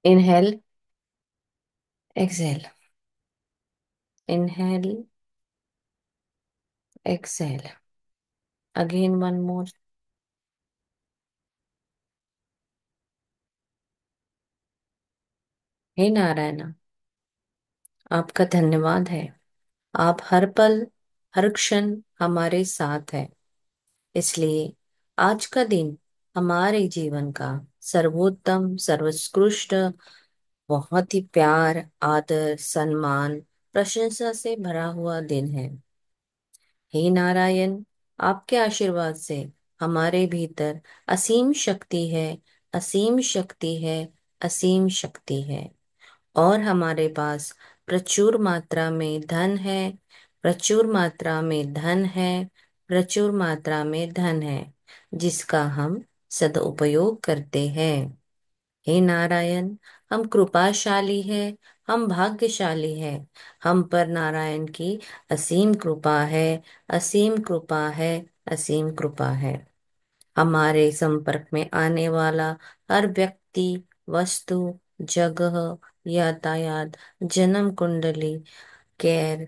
Inhale, exhale. Inhale, exhale. Again, one more. हे नारायणा, आपका धन्यवाद है। आप हर पल, हर क्षण हमारे साथ है। इसलिए आज का दिन हमारे जीवन का सर्वोत्तम, सर्वोत्कृष्ट, बहुत ही प्यार, आदर, सम्मान, प्रशंसा से भरा हुआ दिन है। हे नारायण, आपके आशीर्वाद से हमारे भीतर असीम शक्ति है, असीम शक्ति है, असीम शक्ति है। और हमारे पास प्रचुर मात्रा में धन है, प्रचुर मात्रा में धन है, प्रचुर मात्रा में धन है, जिसका हम सदुपयोग करते हैं। हे नारायण, हम कृपाशाली हैं, हम भाग्यशाली हैं। हम पर नारायण की असीम कृपा है, असीम कृपा है, असीम कृपा है। हमारे संपर्क में आने वाला हर व्यक्ति, वस्तु, जगह, यातायात, जन्म कुंडली, कैर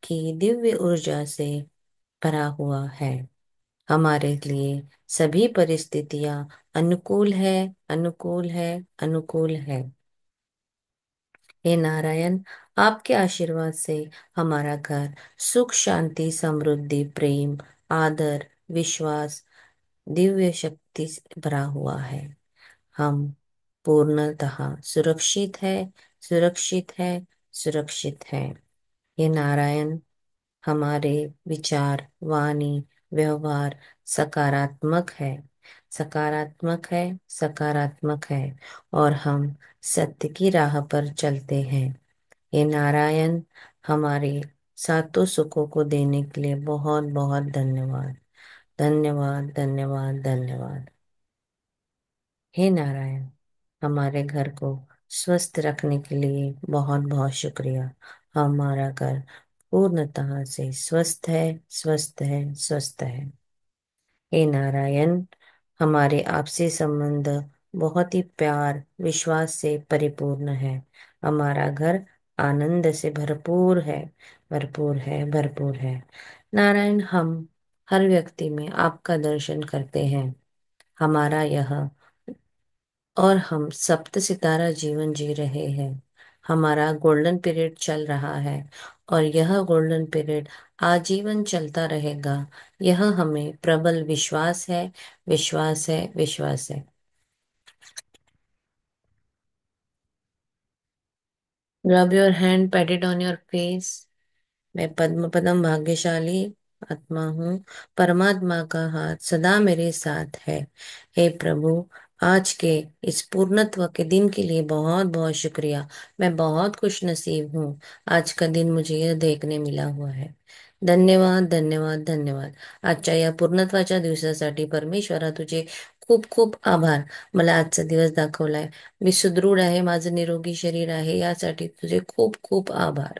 की दिव्य ऊर्जा से भरा हुआ है। हमारे लिए सभी परिस्थितियां अनुकूल है, अनुकूल है, अनुकूल है। हे नारायण, आपके आशीर्वाद से हमारा घर सुख, शांति, समृद्धि, प्रेम, आदर, विश्वास, दिव्य शक्ति से भरा हुआ है। हम पूर्णतः सुरक्षित है, सुरक्षित है, सुरक्षित है। हे नारायण, हमारे विचार, वाणी, व्यवहार सकारात्मक है, सकारात्मक है, सकारात्मक है। और हम सत्य की राह पर चलते हैं। ये नारायण, हमारे सातों सुखों को देने के लिए बहुत बहुत धन्यवाद, धन्यवाद, धन्यवाद, धन्यवाद। हे नारायण, हमारे घर को स्वस्थ रखने के लिए बहुत बहुत शुक्रिया। हमारा घर पूर्णतः से स्वस्थ है, स्वस्थ है, स्वस्थ है। हे नारायण, हमारे आपसी संबंध बहुत ही प्यार, विश्वास से परिपूर्ण है। हमारा घर आनंद से भरपूर है, भरपूर है, भरपूर है। नारायण, हम हर व्यक्ति में आपका दर्शन करते हैं। हमारा यह और हम सप्त सितारा जीवन जी रहे हैं। हमारा गोल्डन पीरियड चल रहा है और यह गोल्डन पीरियड आजीवन चलता रहेगा। यह हमें प्रबल विश्वास है, विश्वास है, विश्वास है। Rub your hand, PAT it on your face. मैं पद्म पदम भाग्यशाली आत्मा हूँ। परमात्मा का हाथ सदा मेरे साथ है। हे प्रभु, आज के इस पूर्णत्व के दिन के लिए बहुत बहुत शुक्रिया। मैं बहुत खुश नसीब हूँ। आज का दिन मुझे यह देखने मिला हुआ है। धन्यवाद, धन्यवाद, धन्यवाद। आजच्या या पूर्णत्वाच्या दिवसासाठी परमेश्वरा तुझे खूप खूप आभार। मला आजचा दिवस दाखवलाय, मी सुदृढ आहे, माझं निरोगी शरीर आहे, यासाठी तुझे खूप खूप आभार।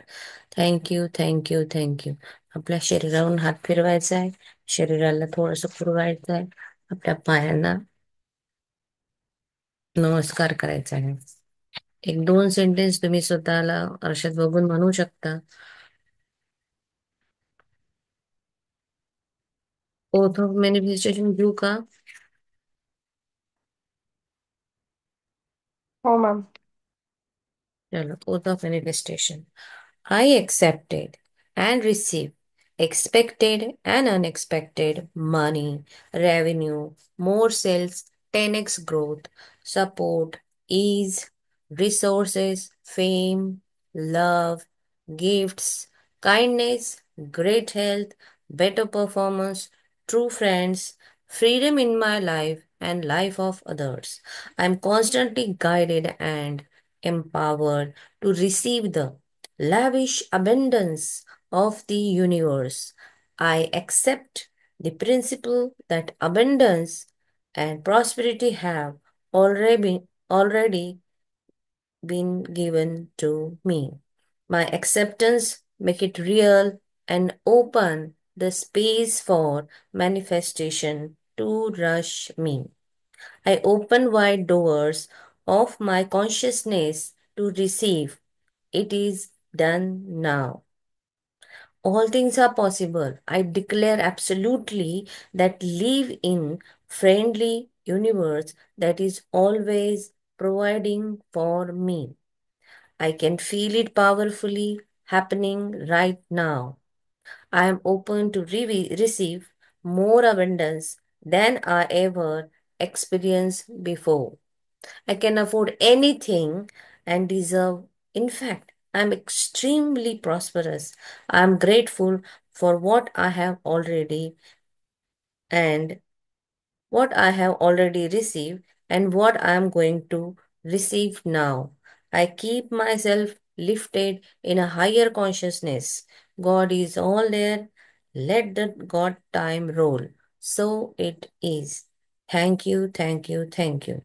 Thank you, thank you, thank you. आपल्या शरीरावरून हात फिरवायचा आहे, शरीराला थोडंसं फिरवायचं आहे, आपल्या पायांना नमस्कार करायचा आहे। एक दोन सेंटेन्स तुम्ही स्वतःला आरशात बघून म्हणू शकता। ओथ ऑफ मॅनिफेस्टेशन घेऊ का? हो मैम। चलो, oath of manifestation. I accepted and received expected and unexpected money, revenue, more sales, 10x growth, support, ease, resources, fame, love, gifts, kindness, great health, better performance, true friends, freedom in my life and life of others. I am constantly guided and empowered to receive the lavish abundance of the universe. I accept the principle that abundance and prosperity have already been given to me. My acceptance make it real and open the space for manifestation to rush me. I open wide doors of my consciousness to receive. It is done now. All things are possible. I declare absolutely that live in friendly universe that is always providing for me. I can feel it powerfully happening right now. I am open to receive more abundance than I ever experienced before. I can afford anything and deserve. In fact, I am extremely prosperous. I am grateful for what I have already and what I have already received and what I am going to receive now. I keep myself lifted in a higher consciousness. God is all there. Let the God time roll. So it is. Thank you, thank you, thank you.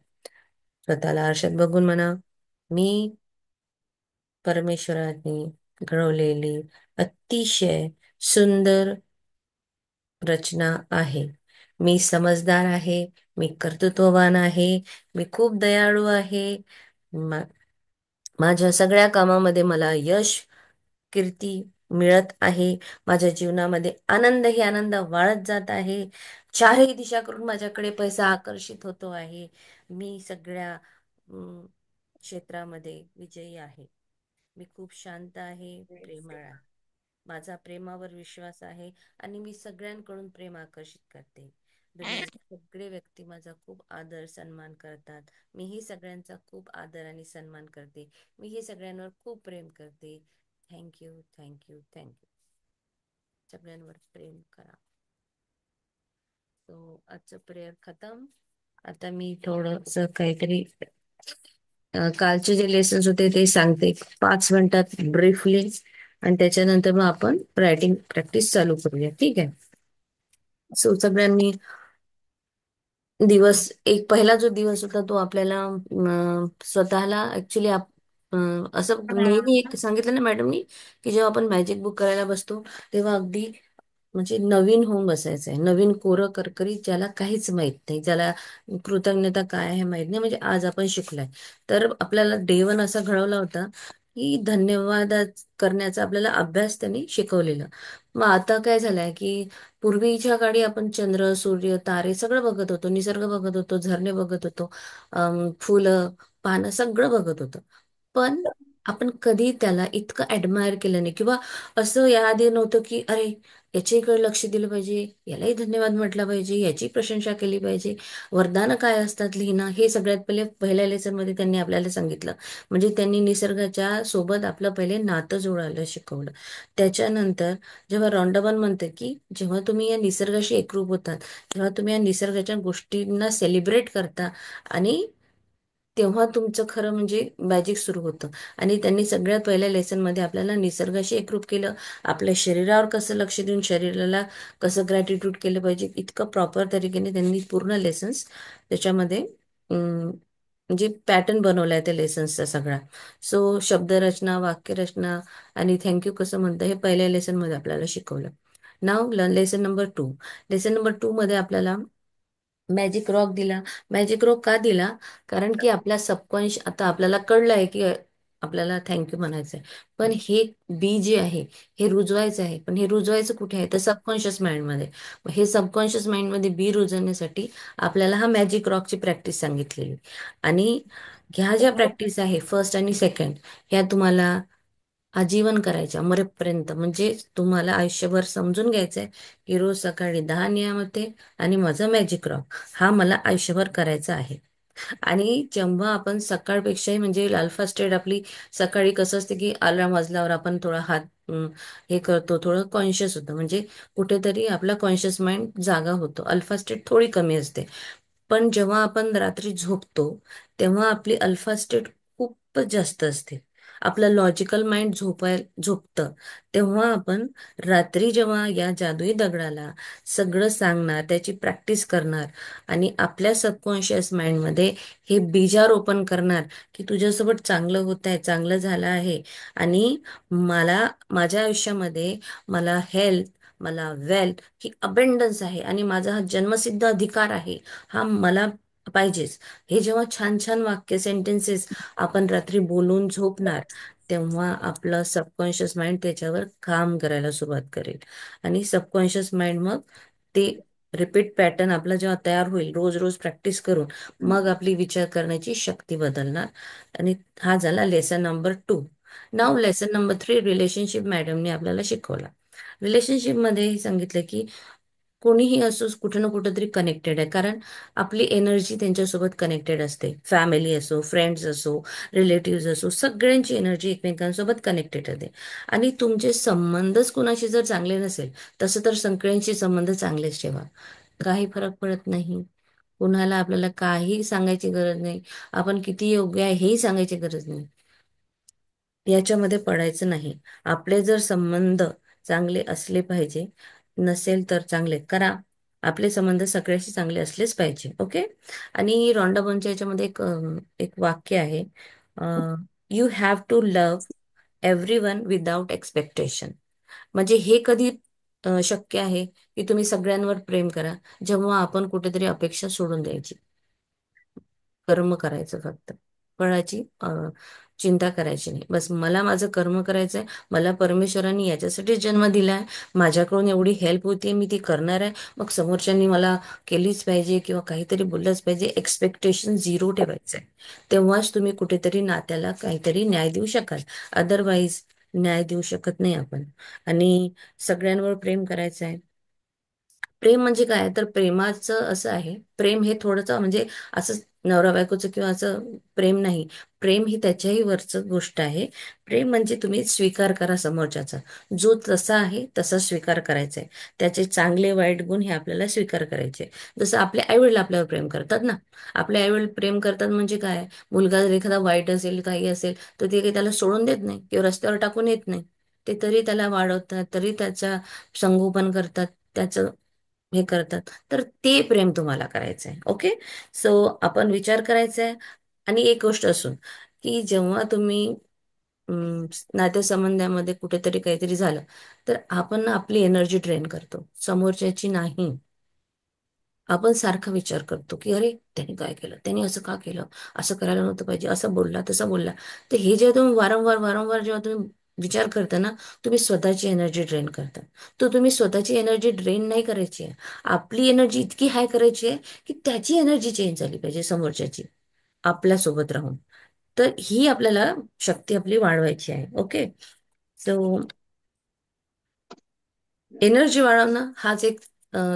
स्वतःला आरशात बघून म्हणा, मी परमेश्वराने घडवलेली अतिशय सुंदर रचना आहे. मी समजदार आहे, मी कर्तृत्ववान आहे, मी खूप दयाळू आहे. मा- माझ्या सगळ्या कामामध्ये मला यश, कीर्ती मिळत आहे. माझ्या जीवनामध्ये आनंद ही आनंद वाढत जात आहे. चारही दिशा करून माझ्याकडे पैसा आकर्षित होतो आहे. मी सगळ्या क्षेत्रामध्ये विजयी आहे. मी खूप शांत आहे, प्रेमळ आहे. माझा प्रेमावर विश्वास आहे आणि मी सगळ्यांकडून प्रेम आकर्षित करते. दुनियाचे सगळे व्यक्ती माझा खूप आदर सन्मान करतात. मीही सगळ्यांचा खूप आदर आणि सन्मान करते. मीही सगळ्यांवर खूप प्रेम करते. Thank you, thank you, thank you. सगळ्यांवर प्रेम करा. सो आजचं प्रेयर खतम. आता मी थोडस काहीतरी कालचे जे लेसन्स होते ते सांगते 5 मिनिटात ब्रीफली, आणि त्याच्यानंतर मग आपण रायटिंग प्रॅक्टिस चालू करूया. ठीक आहे. सो सगळ्यांनी दिवस, एक पहिला जो दिवस होता तो आपल्याला स्वतःला ऍक्च्युली असं नेहमी एक सांगितलं ना मॅडमनी, की जेव्हा आपण मॅजिक बुक करायला बसतो तेव्हा अगदी म्हणजे नवीन होऊन बसायचं आहे. नवीन कोरं करकरीत, ज्याला काहीच माहित नाही, ज्याला कृतज्ञता काय आहे माहित नाही, म्हणजे आज आपण शिकलोय. तर आपल्याला डे 1 असा घडवला होता की धन्यवाद करण्याचा आपल्याला अभ्यास त्यांनी शिकवलेला. मग आता काय झालंय की पूर्वीच्या काळी आपण चंद्र, सूर्य, तारे सगळं बघत होतो, निसर्ग बघत होतो, झरणे बघत होतो, फुलं, पानं सगळं बघत होतो. पण आपण कधी त्याला इतकं ऍडमायर केलं नाही, किंवा असं याआधी नव्हतं की अरे याच्याकडे लक्ष दिलं पाहिजे, यालाही धन्यवाद म्हटला पाहिजे, याची प्रशंसा केली पाहिजे, वरदानं काय असतात लिहिणं, हे सगळ्यात पहिले पहिल्या लेसन मध्ये त्यांनी आपल्याला सांगितलं. म्हणजे त्यांनी निसर्गाच्या सोबत आपलं पहिले नातं जोडायला शिकवलं. त्याच्यानंतर जेव्हा रॉन्डाबन म्हणते की जेव्हा तुम्ही या निसर्गाशी एकरूप होतात, जेव्हा तुम्ही या निसर्गाच्या गोष्टींना सेलिब्रेट करता, आणि तेव्हा तुमचं खरं म्हणजे मॅजिक सुरू होतं. आणि त्यांनी सगळ्यात पहिल्या लेसनमध्ये आपल्याला निसर्गाशी एकरूप केलं, आपल्या शरीरावर कसं लक्ष देऊन शरीराला कसं ग्रॅटिट्यूड केलं पाहिजे, इतकं प्रॉपर तरीकेने त्यांनी पूर्ण लेसन्स त्याच्यामध्ये म्हणजे पॅटर्न बनवलाय त्या लेसन्सचा सगळा. सो शब्दरचना, वाक्यरचना आणि थँक्यू कसं म्हणतं हे पहिल्या लेसनमध्ये आपल्याला शिकवलं. नाव लेसन नंबर 2. लेसन नंबर 2 मध्ये आपल्याला मॅजिक रॉक दिला. मॅजिक रॉक का दिला? कारण की आपल्या सबकॉन्श आता आपल्याला कळलंय की आपल्याला थँक्यू म्हणायचंय, पण हे बी जे आहे हे रुजवायचं आहे. पण हे रुजवायचं कुठे आहे? तर सबकॉन्शियस माइंडमध्ये. हे सबकॉन्शियस माइंडमध्ये बी रुजवण्यासाठी आपल्याला हा मॅजिक रॉकची प्रॅक्टिस सांगितलेली. आणि ह्या ज्या प्रॅक्टिस आहे फर्स्ट आणि सेकंड, ह्या तुम्हाला आजीवन करायच्या मरेपर्यंत. म्हणजे तुम्हाला आयुष्यभर समजून घ्यायचंय की रोज सकाळी 10 नियमाते आणि माझा मॅजिक रॉक हा मला आयुष्यभर करायचा आहे. आणि जेव्हा आपण सकाळपेक्षाही म्हणजे अल्फा स्टेट आपली सकाळी कसं असते की अलार्म वाजल्यावर आपण थोडा हात हे करतो, थोडं कॉन्शियस होतं, म्हणजे कुठेतरी आपला कॉन्शियस माइंड जागा होतो, अल्फा स्टेट थोडी कमी असते. पण जेव्हा आपण रात्री झोपतो तेव्हा आपली अल्फा स्टेट खूपच जास्त असते. आपलं लॉजिकल माइंड झोपतं. तेव्हा आपण रात्री जेव्हा या जादुई दगडाला सगळं सांगणार, त्याची प्रॅक्टिस करणार आणि आपल्या सबकॉन्शियस माइंडमध्ये हे बीजारोपण करणार की तुझ्यासोबत चांगलं होत आहे, चांगलं झालं आहे, आणि मला माझ्या आयुष्यामध्ये मला हेल्थ, मला वेल्थ ही अबंडन्स आहे, आणि माझा हा जन्मसिद्ध अधिकार आहे, हा मला पाहिजेच. हे जेव्हा छान छान वाक्य सेंटेन्सेस आपण रात्री बोलून झोपणार, तेव्हा आपलं सबकॉन्शियस माइंड त्याच्यावर काम करायला सुरुवात करेल. आणि सबकॉन्शियस माइंड मग ते रिपीट पॅटर्न आपला जेव्हा तयार होईल रोज रोज प्रॅक्टिस करून, मग आपली विचार करण्याची शक्ती बदलणार. आणि हा झाला लेसन नंबर 2. नाव लेसन नंबर 3 रिलेशनशिप मॅडमने आपल्याला शिकवला. रिलेशनशिप मध्ये सांगितलं की कोणीही असो कुठं ना कुठं तरी कनेक्टेड आहे, कारण आपली एनर्जी त्यांच्यासोबत कनेक्टेड असते. फॅमिली असो, फ्रेंड्स असो, रिलेटिव्ह असो, सगळ्यांची एनर्जी एकमेकांसोबत कनेक्टेड असते. आणि तुमचे संबंधच कुणाशी जर चांगले नसेल, तसं तर सगळ्यांशी संबंध चांगलेच ठेवा. काही फरक पडत नाही. कुणाला आपल्याला काही सांगायची गरज नाही. आपण किती योग्य आहे हेही सांगायची गरज नाही. याच्यामध्ये पडायचं नाही. आपले जर संबंध चांगले असले पाहिजे, नसेल तर चांगले करा. आपले संबंध सगळ्याशी चांगले असलेच पाहिजे. ओके. आणि रॉन्डा याच्यामध्ये एक वाक्य आहे, you have to love everyone without expectation. म्हणजे हे कधी शक्य आहे की तुम्ही सगळ्यांवर प्रेम करा, जेव्हा आपण कुठेतरी अपेक्षा सोडून द्यायची. कर्म करायचं फक्त. फळाची चिंता करायची नाही. बस मला माझं कर्म करायचंय. मला परमेश्वरांनी याच्यासाठीच जन्म दिलाय. माझ्याकडून एवढी हेल्प होतीये, मी ती करणार आहे. मग समोरच्यांनी मला केलीच पाहिजे किंवा काहीतरी बोललंच पाहिजे, एक्सपेक्टेशन झिरो ठेवायचंय. तेव्हाच तुम्ही कुठेतरी नात्याला काहीतरी न्याय देऊ शकाल. अदरवाईज न्याय देऊ शकत नाही आपण. आणि सगळ्यांवर प्रेम करायचं आहे. प्रेम म्हणजे काय, तर प्रेमाचं असं आहे, प्रेम हे थोडंसं म्हणजे असं नवरा बायकोचं किंवा असं प्रेम नाही. प्रेम ही त्याच्याही वरचं गोष्ट आहे. प्रेम म्हणजे तुम्ही स्वीकार करा समोरच्याचा. जो तसा आहे तसा स्वीकार करायचा आहे. त्याचे चांगले वाईट गुण हे आपल्याला स्वीकार करायचे. जसं आपले आईवडील आपल्यावर प्रेम करतात ना. आपले आईवडील प्रेम करतात म्हणजे काय, मुलगा जर एखादा वाईट असेल काही असेल तर ते काही त्याला सोडून देत नाही किंवा रस्त्यावर टाकून येत नाही. ते तरी त्याला वाढवतात, तरी त्याचा संगोपन करतात, त्याचं हे करतात. तर ते प्रेम तुम्हाला करायचं आहे. ओके. सो आपण विचार करायचा आहे. आणि एक गोष्ट असून की जेव्हा तुम्ही अम, नातेसंबंधामध्ये कुठेतरी काहीतरी झालं, तर आपण ना आपली एनर्जी ड्रेन करतो, समोरच्याची नाही. आपण सारखा विचार करतो की अरे त्याने काय केलं, त्याने असं का केलं, असं करायला नव्हतं पाहिजे, असं बोलला तसं बोलला. तर हे जेव्हा तुम्ही वारंवार वारंवार जेव्हा तुम्ही विचार करता ना, तुम्ही स्वतःची एनर्जी ड्रेन करता. तर तुम्ही स्वतःची एनर्जी ड्रेन नाही करायची आहे. आपली एनर्जी इतकी हाय करायची आहे की त्याची एनर्जी चेंज झाली पाहिजे समोरच्याची, आपल्यासोबत राहून. तर ही आपल्याला शक्ती आपली वाढवायची आहे. ओके. सो एनर्जी वाढवणं हाच एक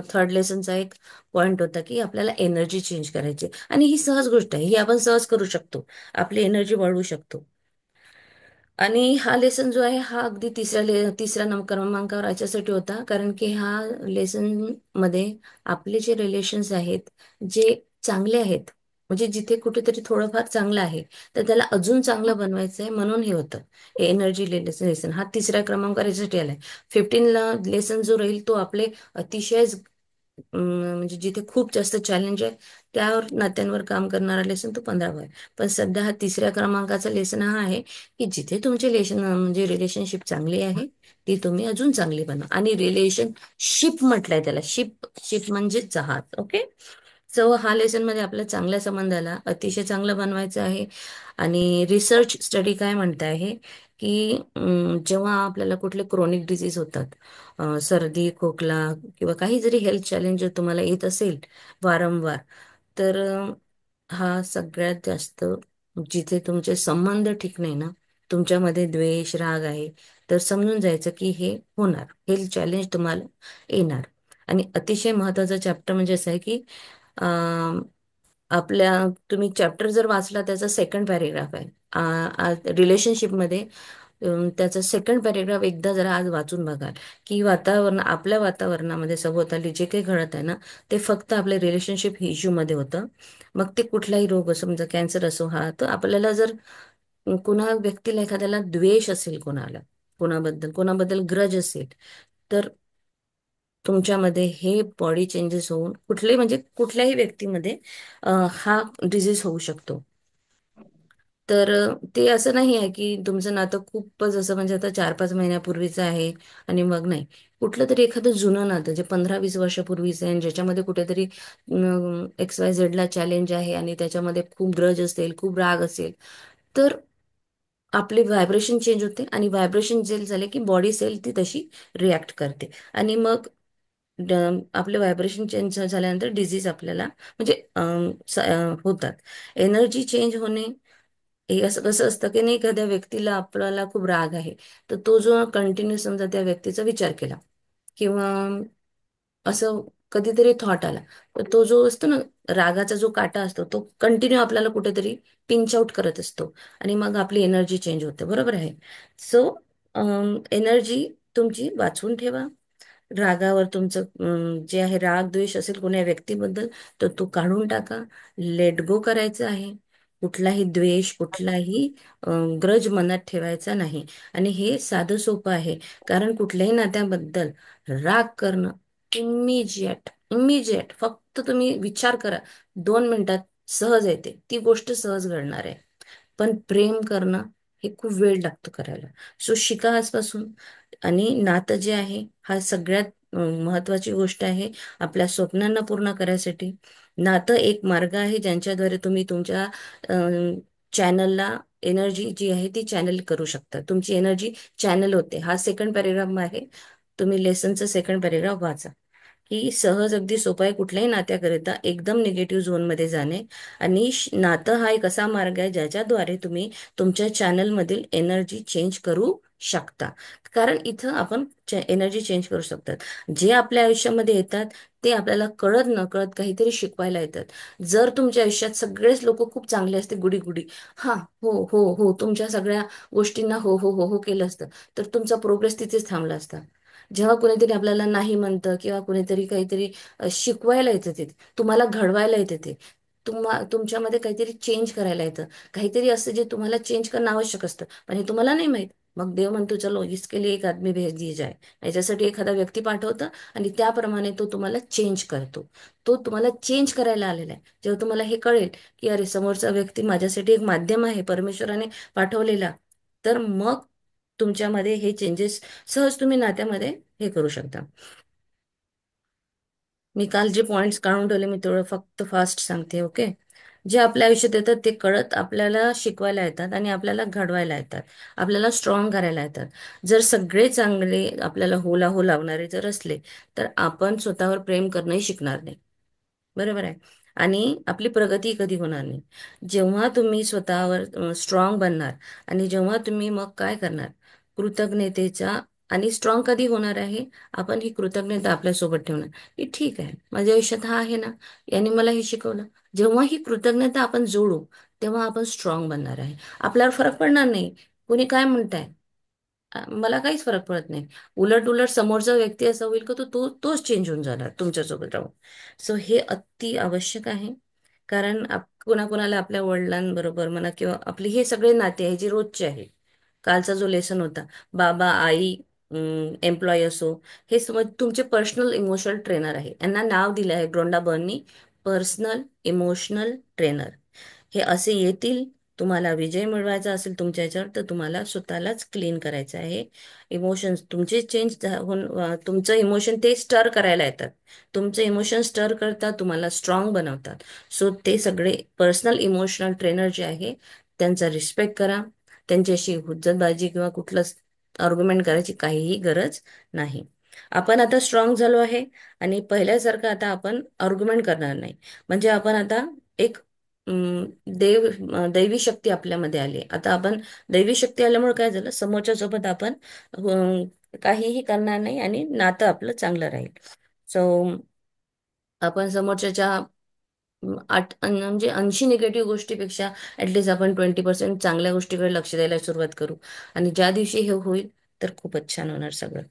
थर्ड लेसनचा एक पॉइंट होता की आपल्याला एनर्जी चेंज करायची. आणि ही सहज गोष्ट आहे, ही आपण सहज करू शकतो. आपली एनर्जी वाढवू शकतो. आणि हा लेसन जो आहे हा अगदी तिसऱ्या क्रमांकावर याच्यासाठी होता, कारण की हा लेसन मध्ये आपले जे रिलेशन्स आहेत, जे चांगले आहेत, म्हणजे जिथे कुठेतरी थोडंफार चांगलं आहे, तर त्याला अजून चांगलं बनवायचं आहे, म्हणून हे होतं. हे एनर्जी लेसन हा तिसऱ्या क्रमांकावर याच्यासाठी आलाय. 15ला लेसन जो राहील तो आपले अतिशय म्हणजे जिथे खूप जास्त चॅलेंज आहे त्यावर नात्यांवर काम करणारा लेसन तो 15वा आहे. पण सध्या हा तिसऱ्या क्रमांकाचा लेसन हा आहे की जिथे तुमचे म्हणजे रिलेशनशिप चांगली आहे, ती तुम्ही अजून चांगली बनवा. आणि रिलेशनशिप म्हटलंय त्याला, शिप शिप म्हणजे जहाज. ओके. सो हा लेसन मध्ये आपल्या चांगल्या संबंधाला अतिशय चांगलं बनवायचं आहे. आणि रिसर्च स्टडी काय म्हणत आहे की जेव्हा आपल्याला कुठले क्रोनिक डिसीज होतात, सर्दी खोकला किंवा काही जरी हेल्थ चॅलेंज जर तुम्हाला येत असेल वारंवार, तर हा सगळ्यात जास्त, जिथे तुमचे संबंध ठीक नाही ना, तुमच्यामध्ये द्वेष राग आहे, तर समजून जायचं की हे होणार, हेल्थ चॅलेंज तुम्हाला येणार. आणि अतिशय महत्वाचा चॅप्टर म्हणजे असं आहे की अं, आपल्या तुम्ही चॅप्टर जर वाचला त्याचा सेकंड पॅरेग्राफ आहे रिलेशनशिपमध्ये. त्याचा सेकंड पॅरेग्राफ एकदा जरा आज वाचून बघाल की आपल्या वातावरणामध्ये सभोवताली जे काही घडत आहे ना, ते फक्त आपल्या रिलेशनशिप इश्यू मध्ये होतं. मग ते कुठलाही रोग असो, समजा कॅन्सर असो, हा तर आपल्याला जर कुणा व्यक्तीला एखाद्याला द्वेष असेल, कोणाबद्दल कोणाबद्दल ग्रज असेल, तर तुमच्यामध्ये हे बॉडी चेंजेस होऊन म्हणजे कुठल्याही व्यक्तीमध्ये हा डिझीज होऊ शकतो. तर ते असं नाही आहे की तुमचं नातं खूपच असं म्हणजे आता 4-5 महिन्यापूर्वीचं आहे आणि मग नाही. कुठलं तरी एखादं जुनं नातं जे 15-20 वर्षापूर्वीचं आहे आणि ज्याच्यामध्ये कुठेतरी XYZ ला चॅलेंज आहे आणि त्याच्यामध्ये खूप ग्रज असेल, खूप राग असेल, तर आपले व्हायब्रेशन चेंज होते आणि व्हायब्रेशन चेंज झाले की बॉडी सेल ती तशी रिॲक्ट करते आणि मग ड- आपले व्हायब्रेशन चेंज झाल्यानंतर डिझीज आपल्याला म्हणजे होतात. एनर्जी चेंज होणे हे असं कसं असतं की नाही, एखाद्या व्यक्तीला आपल्याला खूप राग आहे, तर तो जो कंटिन्यू समजा त्या व्यक्तीचा विचार केला किंवा असं कधीतरी थॉट आला, तर तो जो असतो ना, रागाचा जो काटा असतो तो कंटिन्यू आपल्याला कुठेतरी पिंच आउट करत असतो आणि मग आपली एनर्जी चेंज होते. बरोबर आहे. सो एनर्जी तुमची वाचवून ठेवा. रागावर तुमचं जे आहे राग द्वेष असेल कोण्या व्यक्तीबद्दल, तर तो काढून टाका. लेट गो करायचं आहे. कुठलाही द्वेष, कुठलाही ग्रज मनात ठेवायचा नाही. आणि हे साधं सोपं आहे. कारण कुठल्याही नात्याबद्दल राग करणं इमिजिएट इमिजिएट फक्त तुम्ही विचार करा, 2 मिनिटात सहज येते ती गोष्ट, सहज घडणार आहे. पण प्रेम करणं हे खूप वेळ लागतो करायला. सो शिका आजपासून. आणि नातं जे आहे हा सगळ्यात महत्वाची गोष्ट आहे आपल्या स्वप्नांना पूर्ण करायसाठी. नातं एक मार्ग आहे ज्यांच्याद्वारे तुम्ही तुमच्या चॅनलला एनर्जी जी आहे ती चॅनल करू शकता. तुमची एनर्जी चॅनल होते. हा सेकंड पॅरेग्राफ आहे. तुम्ही लेसनचं सेकंड पॅरेग्राफ वाचा. की सहज अगदी सोपा आहे कुठल्याही नात्याकरिता एकदम निगेटिव्ह झोनमध्ये जाणे. आणि नातं हा एक असा मार्ग आहे ज्याच्याद्वारे तुम्ही तुमच्या चॅनलमधील एनर्जी चेंज करू शकता. कारण इथं आपण एनर्जी चेंज करू शकतात. जे आपल्या आयुष्यामध्ये येतात ते आपल्याला कळत न कळत काहीतरी शिकवायला येतात. जर तुमच्या आयुष्यात सगळेच लोक खूप चांगले असते, गुडी गुडी, हा, हो हो हो, तुमच्या सगळ्या गोष्टींना हो हो हो हो केलं असतं, तर तुमचा प्रोग्रेस तिथेच थांबला असता. जेव्हा कुणीतरी आपल्याला नाही म्हणतं किंवा कुणीतरी काहीतरी शिकवायला येतं, ते तुम्हाला घडवायला येते, ते तुमच्यामध्ये काहीतरी चेंज करायला येतं. काहीतरी असतं जे तुम्हाला चेंज करणं आवश्यक असतं, पण हे तुम्हाला नाही माहित. मग देव म्हणतो, चलो इसके लिए एक आदमी भेज दिया जाए. याच्यासाठी एखादा व्यक्ती पाठवतं आणि त्याप्रमाणे तो तुम्हाला चेंज करतो. तो तुम्हाला चेंज करायला आलेला आहे. जेव्हा तुम्हाला हे कळेल की अरे, समोरचा व्यक्ती माझ्यासाठी एक माध्यम आहे परमेश्वराने पाठवलेला, तर मग तुमच्यामध्ये हे चेंजेस सहज तुम्ही नात्यामध्ये हे करू शकता. मी काल जे पॉइंट्स काढून ठेवले मी थोडं फक्त फास्ट सांगते. ओके. जे आपल्या आयुष्यात येतात ते कळत आपल्याला शिकवायला येतात आणि आपल्याला घडवायला येतात. आपल्याला स्ट्रॉंग करायला येतात. जर सगळे चांगले आपल्याला होला हो लावणारे जर असले, तर आपण स्वतःवर प्रेम करणंही शिकणार नाही. बरोबर आहे. आणि आपली प्रगती कधी होणार नाही. जेव्हा तुम्ही स्वतःवर स्ट्रॉंग बनणार आणि जेव्हा तुम्ही मग काय करणार, कृतज्ञतेचा. आणि स्ट्रॉंग कधी होणार आहे, आपण ही कृतज्ञता आपल्यासोबत ठेवणार की ठीक आहे, माझ्या आयुष्यात हा आहे ना, याने मला हे शिकवलं. जेव्हा ही कृतज्ञता आपण जोडू, तेव्हा आपण स्ट्रॉंग बनणार आहे. आपल्यावर फरक पडणार नाही कोणी काय म्हणताय. मला काहीच फरक पडत नाही. उलट उलट समोरचा व्यक्ती असा होईल की तोच चेंज होऊन जाणार तुमच्यासोबत राहून. सो हे अति आवश्यक आहे. कारण कोणाकोणाला आपल्या वडिलांबरोबर म्हणा किंवा आपले हे सगळे नाते आहे जे रोजचे आहे. कालचा जो लेसन होता, बाबा आई एम्प्लॉय असो, हे समज तुमचे पर्सनल इमोशनल ट्रेनर आहे. यांना नाव दिलं आहे ग्रोंडा बर्नी, पर्सनल इमोशनल ट्रेनर. हे असे येतील. तुम्हाला विजय मिळवायचा असेल तुमच्या याच्यावर, तर तुम्हाला स्वतःलाच क्लीन करायचं आहे. इमोशन्स तुमचे चेंज होऊन तुमचं इमोशन ते स्टर करायला येतात. तुमचे इमोशन स्टर करतात, तुम्हाला स्ट्रॉंग बनवतात. सो ते सगळे पर्सनल इमोशनल ट्रेनर जे आहे त्यांचा रिस्पेक्ट करा. त्यांच्याशी हुज्जतबाजी किंवा कुठलं आर्ग्युमेंट करायची काहीही गरज नाही. आपण आता स्ट्रॉंग झालो आहे आणि पहिल्यासारखं आता आपण आर्ग्युमेंट करणार नाही. म्हणजे आपण आता एक दैवी शक्ती आपल्यामध्ये आली. आता आपण दैवी शक्ती आल्यामुळे काय झालं, समोरच्या सोबत आपण काहीही करणार नाही आणि नातं आपलं चांगलं राहील. सो आपण समोरच्याच्या म्हणजे 80 निगेटिव्ह गोष्टीपेक्षा ऍटलीस्ट आपण 20% चांगल्या गोष्टीकडे लक्ष द्यायला सुरुवात करू. आणि ज्या दिवशी हे होईल, तर खूपच छान होणार सगळं.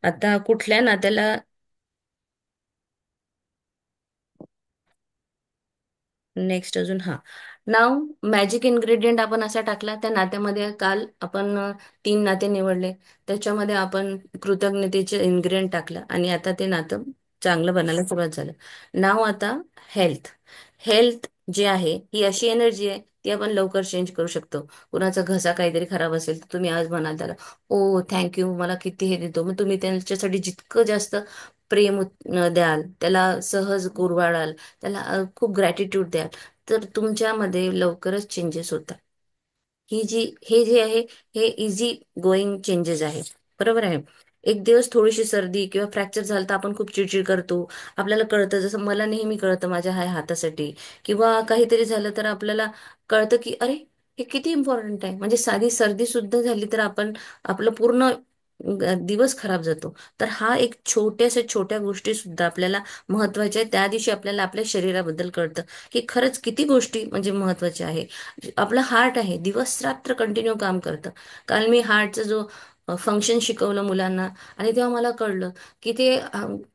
आता कुठल्या नात्याला नेक्स्ट अजून, हा, नाव मॅजिक इन्ग्रेडियंट आपण असा टाकला त्या नात्यामध्ये. काल आपण 3 नाते निवडले, त्याच्यामध्ये आपण कृतज्ञतेचे इन्ग्रेडियंट टाकलं आणि आता ते नातं चांगलं बनायला सुरुवात झालं. नाव आता हेल्थ. हेल्थ जे आहे ही अशी एनर्जी आहे, ती आपण लवकर चेंज करू शकतो. कुणाचा घसा काहीतरी खराब असेल तर तुम्ही आज म्हणाल त्याला, ओ थँक्यू, मला किती हे देतो, मग तुम्ही त्यांच्यासाठी जितकं जास्त प्रेम द्याल, त्याला सहज कुरवाळाल, त्याला खूप ग्रॅटिट्यूड द्याल, तर तुमच्यामध्ये लवकरच चेंजेस होतात. ही जी हे जे आहे, हे इझी गोईंग चेंजेस आहे. बरोबर आहे. एक दिवस थोडीशी सर्दी किंवा फ्रॅक्चर झालं तर आपण खूप चिडचिड करतो. आपल्याला कळतं, जसं मला नेहमी कळतं माझ्या ह्या हातासाठी, किंवा काहीतरी झालं तर आपल्याला कळतं की अरे, हे किती इम्पॉर्टंट आहे. म्हणजे साधी सर्दी सुद्धा झाली तर आपण आपलं पूर्ण दिवस खराब जातो. तर हा एक छोट्याशा छोट्या गोष्टी सुद्धा आपल्याला महत्वाच्या आहे. त्या दिवशी आपल्याला आपल्या शरीराबद्दल कळतं की खरंच किती गोष्टी म्हणजे महत्वाच्या आहे. आपलं हार्ट आहे, दिवस रात्र कंटिन्यू काम करतं. काल मी हार्टचा जो फंक्शन शिकवलं मुलांना, आणि तेव्हा मला कळलं की ते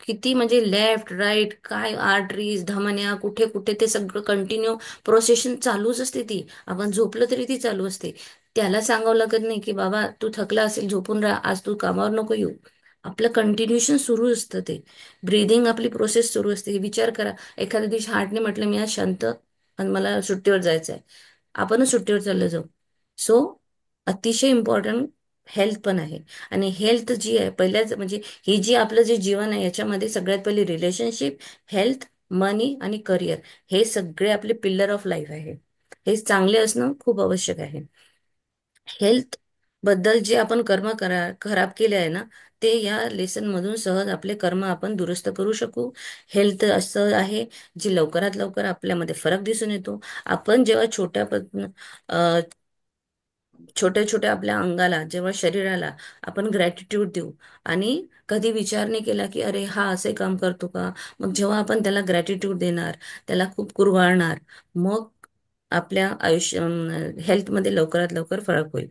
किती म्हणजे लेफ्ट राईट काय आर्टरीज धमन्या कुठे कुठे ते सगळं कंटिन्यू प्रोसेशन चालूच असते. ती आपण झोपलं तरी ती चालू असते. त्याला सांगावं लागत नाही की बाबा तू थकला असेल झोपून राहा, आज तू कामावर नको येऊ. आपलं कंटिन्युएशन सुरू असतं. ते ब्रीदिंग आपली प्रोसेस सुरू असते. विचार करा, एखाद्या दिवशी हार्टने म्हटलं मी आज शांत आणि मला सुट्टीवर जायचं आहे, आपणच सुट्टीवर चाललं जाऊ. सो अतिशय इम्पॉर्टंट हेल्थ पण आहे. आणि हेल्थ जी आहे पहिल्याच म्हणजे ही जी आपलं जे जीवन आहे याच्यामध्ये सगळ्यात पहिली रिलेशनशिप, हेल्थ, मनी आणि करिअर, हे सगळे आपले पिल्लर ऑफ लाईफ आहे. हे चांगले असणं खूप आवश्यक आहे. हेल्थ बद्दल जे आपण कर्म खराब केले आहे ना, ते या लेसन मधून सहज आपले कर्म आपण दुरुस्त करू शकू. हेल्थ असं आहे जे लवकरात लवकर आपल्यामध्ये फरक दिसून येतो. आपण जेव्हा छोट्या छोट्या आपल्या अंगाला, जेव्हा शरीराला आपण ग्रॅटिट्यूड देऊ, आणि कधी विचार नाही केला की अरे हा असे काम करतो का, मग जेव्हा आपण त्याला ग्रॅटिट्यूड देणार, त्याला खूप कुरवाळणार, मग आपल्या आयुष्य हेल्थमध्ये लवकरात लवकर फरक होईल.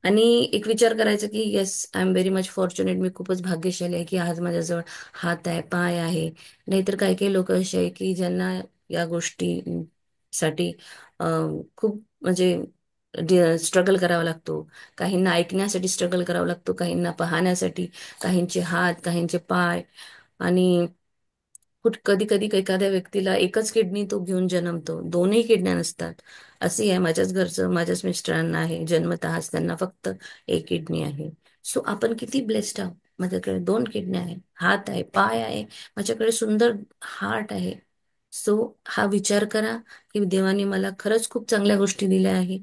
आणि एक विचार करायचा की yes, I am very much fortunate, मी खूपच भाग्यशाली आहे की आज माझ्याजवळ हात आहे, पाय आहे. नाहीतर काही काही लोक असे आहे की ज्यांना या गोष्टी साठी खूप म्हणजे स्ट्रगल करावा लागतो. काहींना ऐकण्यासाठी स्ट्रगल करावा लागतो, काहींना पाहण्यासाठी, काहींचे हात, काहींचे पाय. आणि कधी कधी एखाद्या व्यक्तीला एकच किडनी तो घेऊन जन्मतो, दोनही किडन्या नसतात. असे आहे. माझ्याच घरचं, माझ्याच मिस्टरांना आहे, जन्मतःच त्यांना फक्त एक किडनी आहे. सो आपण किती ब्लेस्ड आहोत. माझ्याकडे दोन किडन्या आहे, हात आहे, पाय आहे, माझ्याकडे सुंदर हार्ट आहे. सो हा विचार करा की देवाने मला खरंच खूप चांगल्या गोष्टी दिल्या आहे,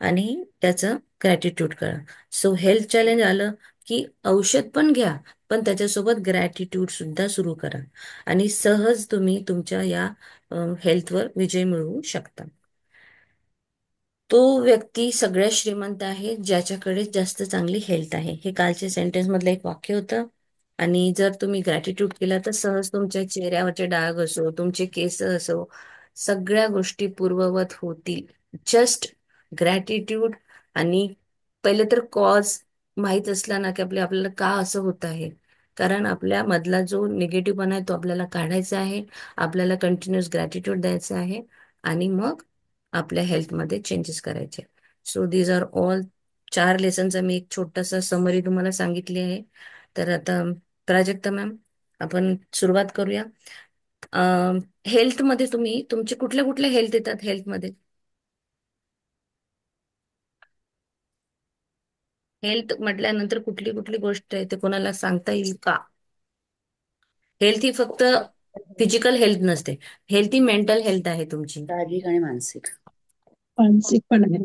आणि त्याचं ग्रॅटिट्यूड करा. सो हेल्थ चॅलेंज आलं की औषध पण घ्या, पण त्याच्यासोबत ग्रॅटिट्यूड सुद्धा सुरू करा, आणि सहज तुम्ही तुमच्या या हेल्थवर विजय मिळवू शकता. तो व्यक्ती सगळ्यात श्रीमंत आहे ज्याच्याकडे जास्त चांगली हेल्थ आहे. हे कालचे सेंटेन्स मधलं एक वाक्य होतं. आणि जर तुम्ही ग्रॅटिट्यूड केला तर सहज तुमच्या चेहऱ्यावरचे डाग असो, तुमचे केस असो, सगळ्या गोष्टी पूर्ववत होतील. Just gratitude. आणि पहिले तर कॉज माहीत असला ना की आपल्याला का असं होत आहे, कारण आपल्या मधला जो निगेटिव्हपणा आहे तो आपल्याला काढायचा आहे. आपल्याला कंटिन्युअस ग्रॅटिट्यूड द्यायचं आहे, आणि मग आपल्या हेल्थमध्ये चेंजेस करायचे. सो दीज आर ऑल 4 लेसनचा मी एक छोटासा समरी तुम्हाला सांगितली आहे. तर आता प्राजक्ता मॅम, आपण सुरुवात करूया. हेल्थमध्ये तुम्ही तुमचे कुठले कुठले हेल्थ येतात हेल्थमध्ये? हेल्थ म्हटल्यानंतर कुठली कुठली गोष्ट आहे ते कोणाला सांगता येईल का? हेल्थ ही फक्त फिजिकल हेल्थ नसते, हेल्थ ही मेंटल हेल्थ आहे तुमची. शारीरिक आणि मानसिक. मानसिक पण आहे.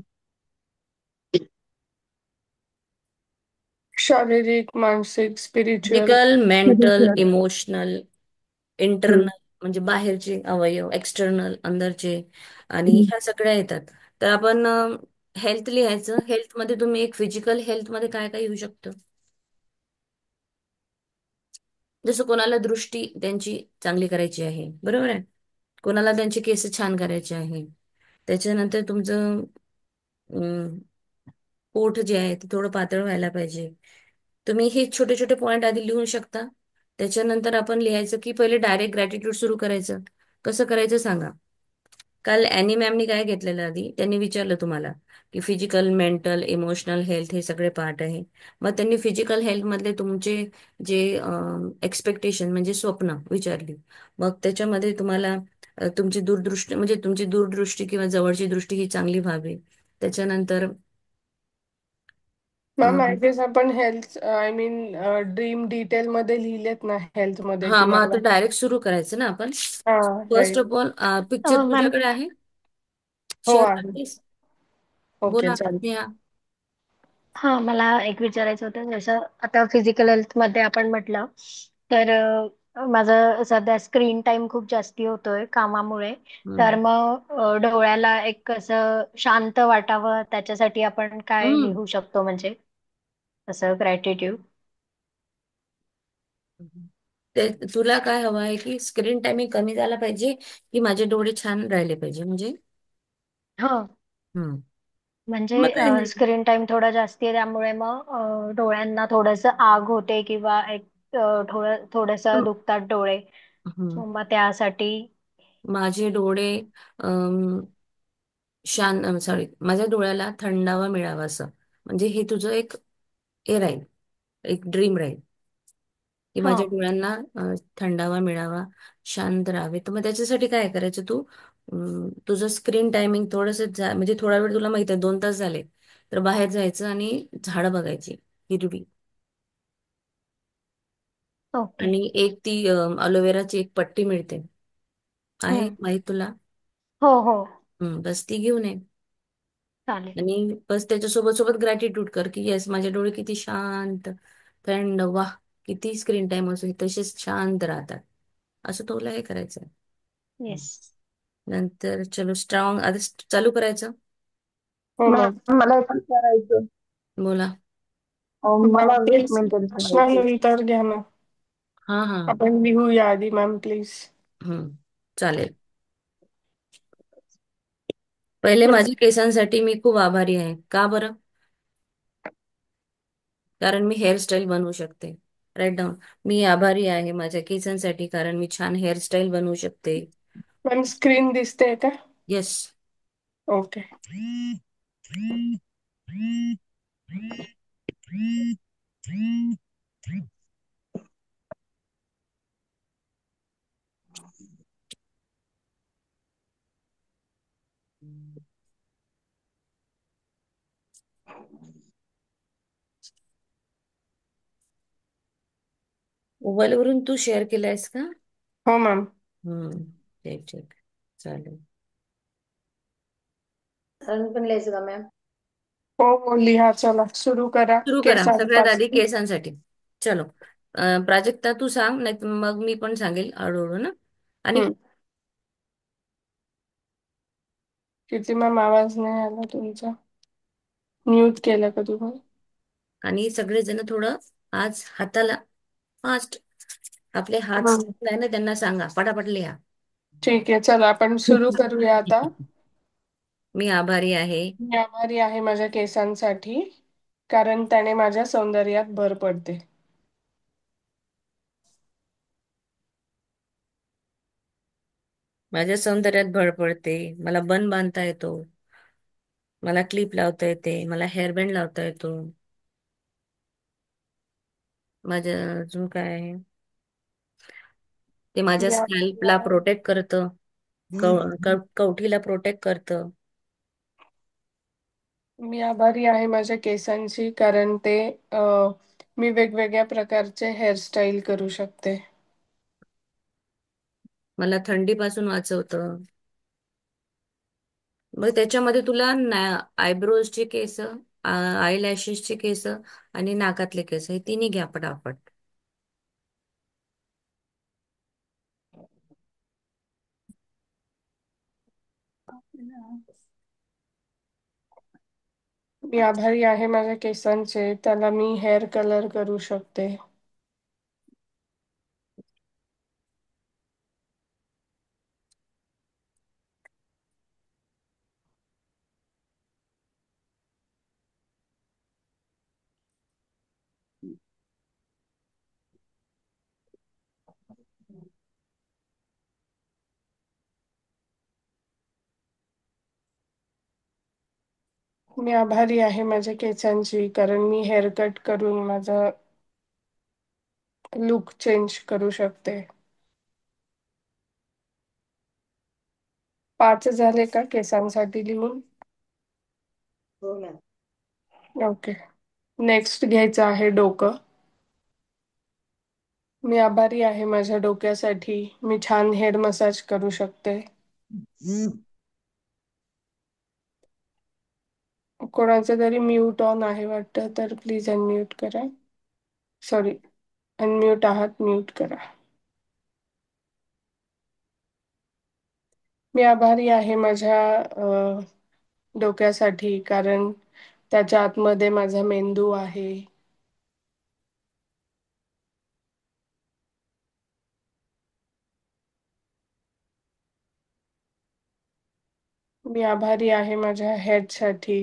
शारीरिक, मानसिक, spiritual. Physical, mental, Spiritual. Emotional, internal हम्म. म्हणजे बाहेरचे अवयव, एक्सटर्नल अंदरचे, आणि हम्म. ह्या सगळ्या येतात. तर आपण हेल्थ लिहायचं. हेल्थ मध्ये तुम्ही एक फिजिकल हेल्थ मध्ये काय काय येऊ शकतं? जसं कोणाला दृष्टी त्यांची चांगली करायची आहे, बरोबर आहे, कोणाला त्यांचे केस छान करायचे आहे. त्याच्यानंतर तुमचं पोट जे आहे ते थोडं पातळ व्हायला पाहिजे. तुम्ही हे छोटे छोटे पॉइंट आधी लिहू शकता. त्याच्यानंतर आपण लिहायचं की पहिले डायरेक्ट ग्रॅटिट्यूड सुरू करायचं. कसं करायचं सांगा. काल अॅनी मॅमनी काय घेतलेलं, आधी त्यांनी विचारलं तुम्हाला की फिजिकल, मेंटल, इमोशनल हेल्थ हे सगळे पार्ट आहे. मग त्यांनी फिजिकल हेल्थ मधले तुमचे जे एक्सपेक्टेशन म्हणजे स्वप्न विचारली. मग त्याच्यामध्ये तुम्हाला तुमची दूरदृष्टी म्हणजे तुमची दूरदृष्टी किंवा जवळची दृष्टी ही चांगली व्हावी. त्याच्यानंतर मॅम आय अं, गेस आपण health I mean dream detail मध्ये लिहिलेत ना हेल्थ मध्ये हा, मग आता तुम्हाला. डायरेक्ट सुरू करायचं ना आपण. हा first right. Of all picture ma'am. तुझ्याकडे आहे, हो शेअर आहे. करतेस? ओके बोला चालेल. नेहा. हा, मला एक विचारायचं होतं. जसं आता फिजिकल हेल्थ मध्ये आपण म्हटलं तर माझं सध्या स्क्रीन टाइम खूप जास्ती होतोय कामामुळे. तर हम्म. मग डोळ्याला एक असं शांत वाटावं त्याच्यासाठी आपण काय हम्म. लिहू शकतो, म्हणजे असं ग्रॅटिट्यूड. ते तुला काय हवं आहे की स्क्रीन टायमिंग कमी झाला पाहिजे, की माझे डोळे छान राहिले पाहिजे म्हणजे? हो, हम्म. म्हणजे मग काय नाही. स्क्रीन टाइम थोडा जास्ती आहे, त्यामुळे मग डोळ्यांना थोडस आग होते किंवा एक थोडस दुखतात डोळे. हम्म. सो मग त्यासाठी. माझे डोळे सॉरी, माझ्या डोळ्याला थंडावा मिळावा असं, म्हणजे हे तुझं एक हे राहील, एक ड्रीम राहील की हा. माझ्या डोळ्यांना थंडावा मिळावा, शांत राहावे. तर मग त्याच्यासाठी काय करायचं तू, तुझं स्क्रीन टायमिंग थोडस म्हणजे थोडा वेळ, तुला माहित आहे 2 तास झाले तर बाहेर जायचं आणि झाडं बघायची हिरवी. ओके. आणि एक ती अलोवेराची एक पट्टी मिळते, आहे हम्म. माहित तुला? हो हो. बस ती घेऊन ये. चालेल. आणि बस त्याच्यासोबत सोबत ग्रॅटिट्यूड कर की येस, माझे डोळे किती शांत, थंड, वाह, किती स्क्रीन टाइम असो हे तसेच शांत राहतात, असं तुला हे करायचं आहे. येस. नंतर चलो स्ट्रॉंग, आता चालू करायचं. हो मॅम. मॅम मला एक विचारायचं. बोला. मला 20 प्लीज मिनिटं विचारायचे. प्रश्नानंतर घ्या मॅम. हा हा. आपण लिहूया आधी मॅम प्लीज. चालेल. पहिले, माझ्या केसांसाठी मी खूप आभारी आहे. का बरं? कारण मी हेअरस्टाईल बनवू शकते. Right down. मी आभारी आहे माझ्या केसांसाठी कारण मी छान हेअरस्टाईल बनवू शकते. मॅम स्क्रीन दिसते का? येस. ओके. मोबाईलवरून तू शेअर केलायस का? हो मॅम. हम्म. ठीक ठीक, चालेल. अजून पण लिहायचं का मॅम? हो हो लिहा, चला सुरू करा सुरू करा सगळ्यात आधी केसांपासून. केसांसाठी. चलो. प्राजक्ता तू सांग, नाही मग मी पण सांगेल हळूहळू ना. आणि हम्म. किती मॅम आवाज नाही आला तुमचा? म्यूट केलं का तुम्ही? आणि सगळेजण थोडं आज हाताला फास्ट, आपले हात हम्म. आहे ना त्यांना सांगा पटापट लिहा. ठीक आहे, चला आपण सुरू करूया आता. मी आभारी आहे. मी आभारी आहे माझ्या केसांसाठी कारण त्याने माझ्या सौंदर्यात भर पडते. माझ्या सौंदर्यात भर पडते. मला बन बांधता येतो, मला क्लिप लावता येते, मला हेअरबँड लावता येतो. माझ्या अजून काय आहे, ते माझ्या मी आभारी स्कॅल्पला आहे. प्रोटेक्ट करतं, कवठीला प्रोटेक्ट करतं. मी आभारी आहे माझ्या केसांची कारण ते मी वेगवेगळ्या प्रकारचे हेअरस्टाईल करू शकते. मला थंडीपासून वाचवतं. मग त्याच्यामध्ये तुला आयब्रोजचे केस, आय लॅशेसचे केस आणि नाकातले केस हे तिन्ही घ्या पटापट. मी आभारी आहे माझ्या केसांचे, त्याला मी हेअर कलर करू शकते. मी आभारी आहे माझ्या केसांची कारण मी हेअर कट करून माझा लुक चेंज करू शकते. 5 झाले का केसांसाठी लिहून? हो मॅम. ओके. नेक्स्ट घ्यायचं आहे डोकं. मी आभारी आहे माझ्या डोक्यासाठी. मी छान हेड मसाज करू शकते. कोणाचं तरी म्यूट ऑन आहे वाटतं, तर प्लीज अनम्यूट करा. सॉरी, अनम्यूट आहात, म्यूट करा. मी आभारी आहे माझ्या डोक्यासाठी, कारण त्याच्या आतमध्ये माझा मेंदू आहे. मी आभारी आहे माझ्या हेडसाठी,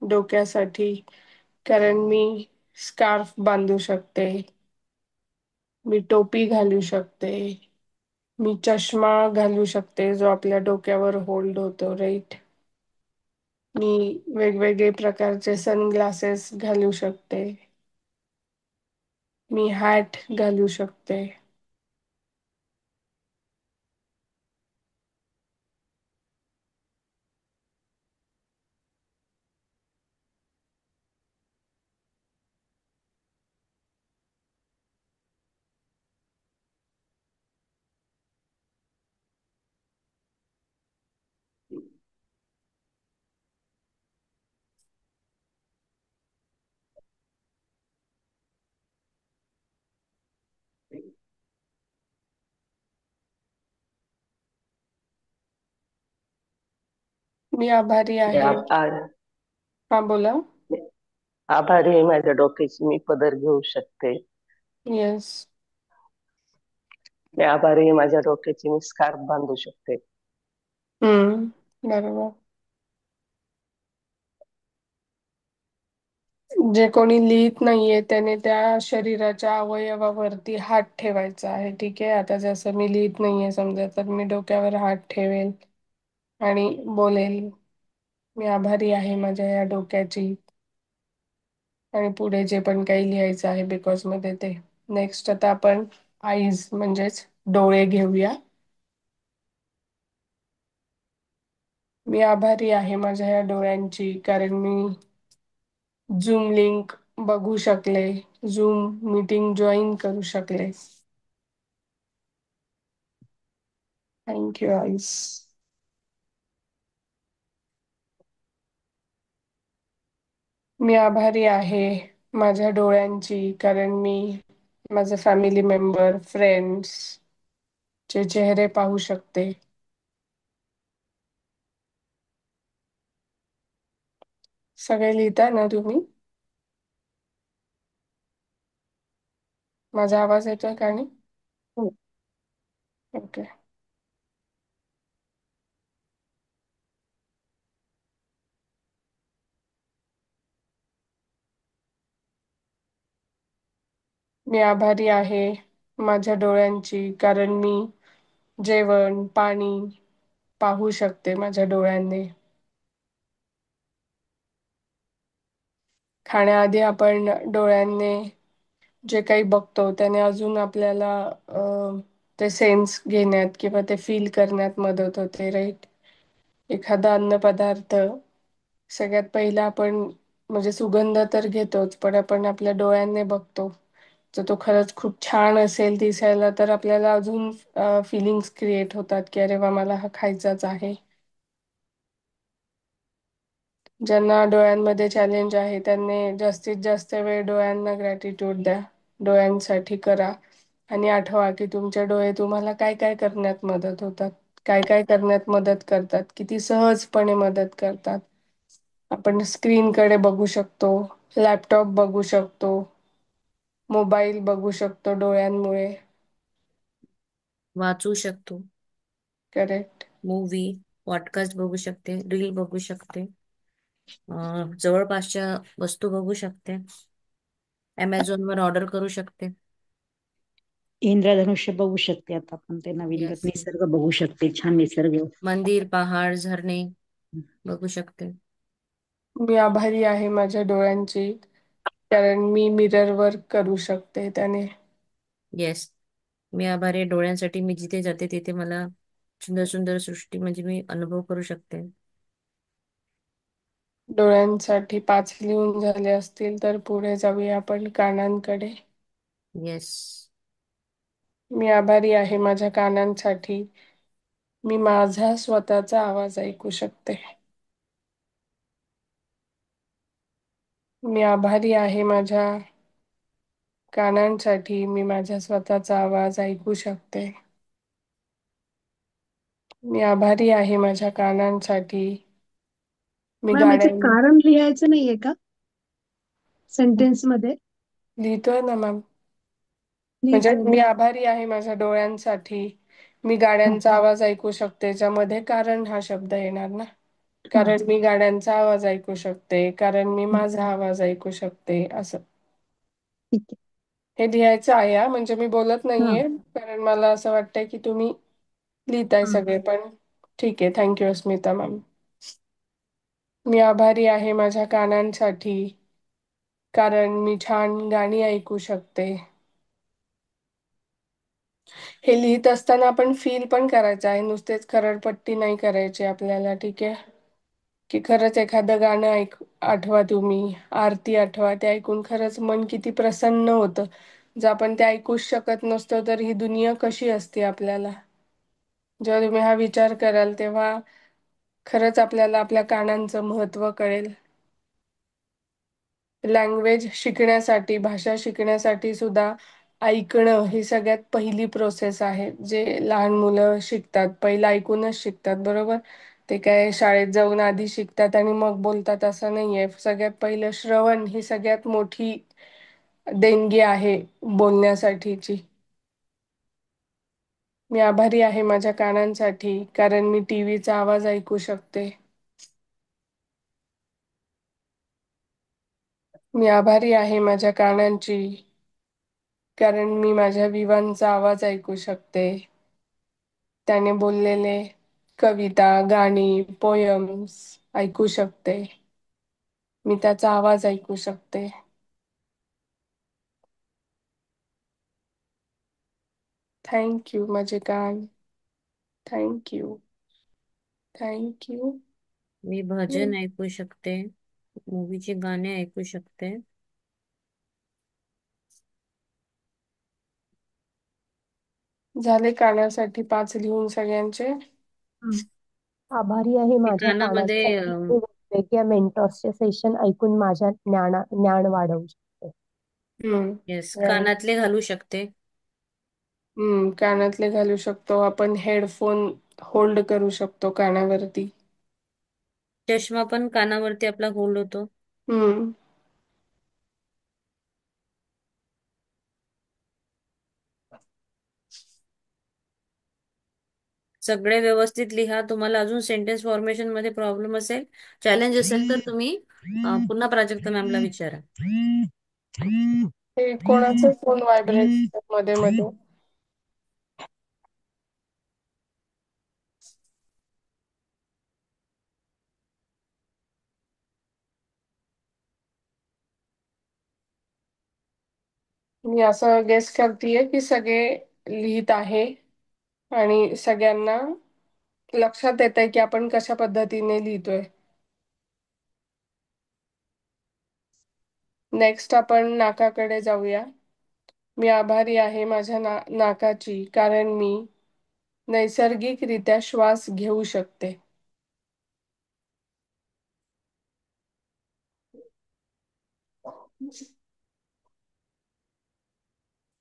डोक्यासाठी, कारण मी स्कार्फ बांधू शकते, मी टोपी घालू शकते, मी चष्मा घालू शकते जो आपल्या डोक्यावर होल्ड होतो, राईट. मी वेगवेगळे प्रकारचे सनग्लासेस घालू शकते, मी हॅट घालू शकते. मी आभारी मी आहे. हा, बोला. आभारी आहे माझ्या डोक्याची, मी पदर घेऊ शकते. येस. मी आभारी आहे माझ्या डोक्याची, मी स्कार्फ बांधू शकते. बरोबर. जे कोणी लिहित नाहीये त्याने त्या शरीराच्या अवयवावरती हात ठेवायचा आहे. ठीक आहे, आता जसं मी लिहित नाहीये समजा, तर मी डोक्यावर हात ठेवेल आणि बोलेल, मी आभारी आहे माझ्या या डोक्याची. आणि पुढे जे पण काही लिहायचं आहे बिकॉज मध्ये ते. नेक्स्ट आता आपण आईज म्हणजेच डोळे घेऊया. मी आभारी आहे माझ्या या डोळ्यांची, कारण मी झूम लिंक बघू शकले, झूम मीटिंग जॉईन करू शकले. Thank you eyes. मी आभारी आहे माझ्या डोळ्यांची, कारण मी माझे फॅमिली मेंबर, फ्रेंड्स चे चेहरे पाहू शकते. सगळे लिहिताय ना तुम्ही? माझा आवाज येतोय का नाही? हो. ओके. मी आभारी आहे माझ्या डोळ्यांची, कारण मी जेवण, पाणी पाहू शकते माझ्या डोळ्यांनी. खाण्याआधी आपण डोळ्यांनी जे काही बघतो त्याने अजून आपल्याला ते सेन्स घेण्यात किंवा ते फील करण्यात मदत होते, राईट. एखादा अन्नपदार्थ सगळ्यात पहिला आपण म्हणजे सुगंध तर घेतोच, पण आपण आपल्या डोळ्यांनी बघतो. जर तो खरंच खूप छान असेल दिसायला, तर आपल्याला अजून फिलिंग्स क्रिएट होतात की अरे वा, मला हा खायचाच आहे. ज्यांना डोळ्यांमध्ये चॅलेंज आहे त्यांनी जास्तीत जास्त वेळ डोळ्यांना ग्रॅटिट्यूड द्या, डोळ्यांसाठी करा. आणि आठवा की तुमचे डोळे तुम्हाला काय काय करण्यात मदत होतात, काय काय करण्यात मदत करतात, किती सहजपणे मदत करतात. आपण स्क्रीनकडे बघू शकतो, लॅपटॉप बघू शकतो, मोबाईल बघू शकतो डोळ्यांमुळे. वाचू शकतो, करेक्ट. मूवी, पॉडकास्ट बघू शकते, रील बघू शकते, जवळपासच्या वस्तू बघू शकते, Amazon वर ऑर्डर करू शकते. इंद्रधनुष्य बघू शकते आता आपण, ते नवीन येस. निसर्ग बघू शकते, छान निसर्ग. मंदिर, पहाड, झरणे बघू शकते. मी आभारी आहे माझ्या डोळ्यांची, कारण मी मिरर वर्क करू शकते त्याने. येस. मी आभारी आहे डोळ्यांसाठी. मी जिथे जाते तिथे मला सुंदर सुंदर सृष्टी म्हणजे मी अनुभव करू शकते. डोळ्यांसाठी 5 लिहून झाले असतील तर पुढे जाऊया आपण कानांकडे. येस. मी आभारी आहे माझ्या कानांसाठी. मी माझा स्वतःचा आवाज ऐकू शकते. मी आभारी आहे माझ्या कानांसाठी. मी माझ्या स्वतःचा आवाज ऐकू शकते. मी आभारी आहे माझ्या कानांसाठी. मी मॅम गाड्या याचे कारण लिहायचं नाहीये का सेंटेन्स मध्ये? लिहितोय ना मॅम. म्हणजे लिहितोय ना. मी आभारी आहे माझ्या डोळ्यांसाठी. मी हा, गाड्यांचा आवाज ऐकू शकते, ज्यामध्ये कारण हा शब्द येणार ना. हा, कारण मी गाड्यांचा आवाज ऐकू शकते, कारण मी हा, माझा आवाज ऐकू शकते, असं ठीक आहे. हे लिहायचं आहे हा. म्हणजे मी बोलत हा, नाहीये, कारण मला असं वाटतंय की तुम्ही लिहिताय हा. सगळे पण. ठीक आहे, थँक्यू अस्मिता मॅम. मी आभारी आहे माझ्या कानांसाठी, कारण मी छान गाणी ऐकू शकते. हे लिहित असताना आपण फील पण करायचं आहे, नुसतेच खरडपट्टी नाही करायची आपल्याला. ठीक आहे, की खरंच एखादं गाणं आठवा, तुम्ही आरती आठवा, ते ऐकून खरंच मन किती प्रसन्न होतं. जर आपण ते ऐकूच शकत नसतो तर ही दुनिया कशी असते आपल्याला. जेव्हा तुम्ही हा विचार कराल तेव्हा खरंच आपल्याला आपल्या कानांचं महत्त्व कळेल. लँग्वेज शिकण्यासाठी, भाषा शिकण्यासाठी सुद्धा ऐकणं ही सगळ्यात पहिली प्रोसेस आहे. जे लहान मुलं शिकतात पहिलं ऐकूनच शिकतात, बरोबर. ते काय शाळेत जाऊन आधी शिकतात आणि मग बोलतात असं नाहीये. सगळ्यात पहिलं श्रवण ही सगळ्यात मोठी देणगी आहे बोलण्यासाठीची. मी आभारी आहे माझ्या कानांसाठी, कारण मी टीव्हीचा आवाज ऐकू शकते. मी आभारी आहे माझ्या कानांची, कारण मी माझ्या विवांचा आवाज ऐकू शकते. त्याने बोललेले कविता, गाणी, पोयम्स ऐकू शकते. मी त्याचा आवाज ऐकू शकते. थँक यू माझे कान. Thank you. Thank you. मी भजन ऐकू शकते, मूवीचे गाणे ऐकू शकते. झाले कानासाठी 5 लिहून सगळ्यांचे. हं. आभारी आहे मी माझ्या कानामध्ये कानासाठी. मी वेगवेगळ्या मेंटॉर्सचे सेशन ऐकून माझ्या ज्ञान वाढवू शकते. हम्म. Yes, Right. कानातले घालू शकते. कानातले घालू शकतो आपण. हेडफोन होल्ड करू शकतो कानावरती. चष्मा पण कानावरती आपला होल्ड होतो. हम्म. सगळे व्यवस्थित लिहा. तुम्हाला अजून सेंटेन्स फॉर्मेशन मध्ये प्रॉब्लेम असेल, चॅलेंज असेल तर तुम्ही पुन्हा प्राजक्ता मॅमला विचारा. हे कोणाचा फोन व्हायब्रेट मध्ये मध्ये. मी असं गेस करतेय की सगळे लिहित आहे आणि सगळ्यांना लक्षात येत आहे की आपण कशा पद्धतीने लिहितोय. नेक्स्ट आपण नाकाकडे जाऊया. मी आभारी आहे माझ्या नाकाची, कारण मी नैसर्गिकरित्या श्वास घेऊ शकते.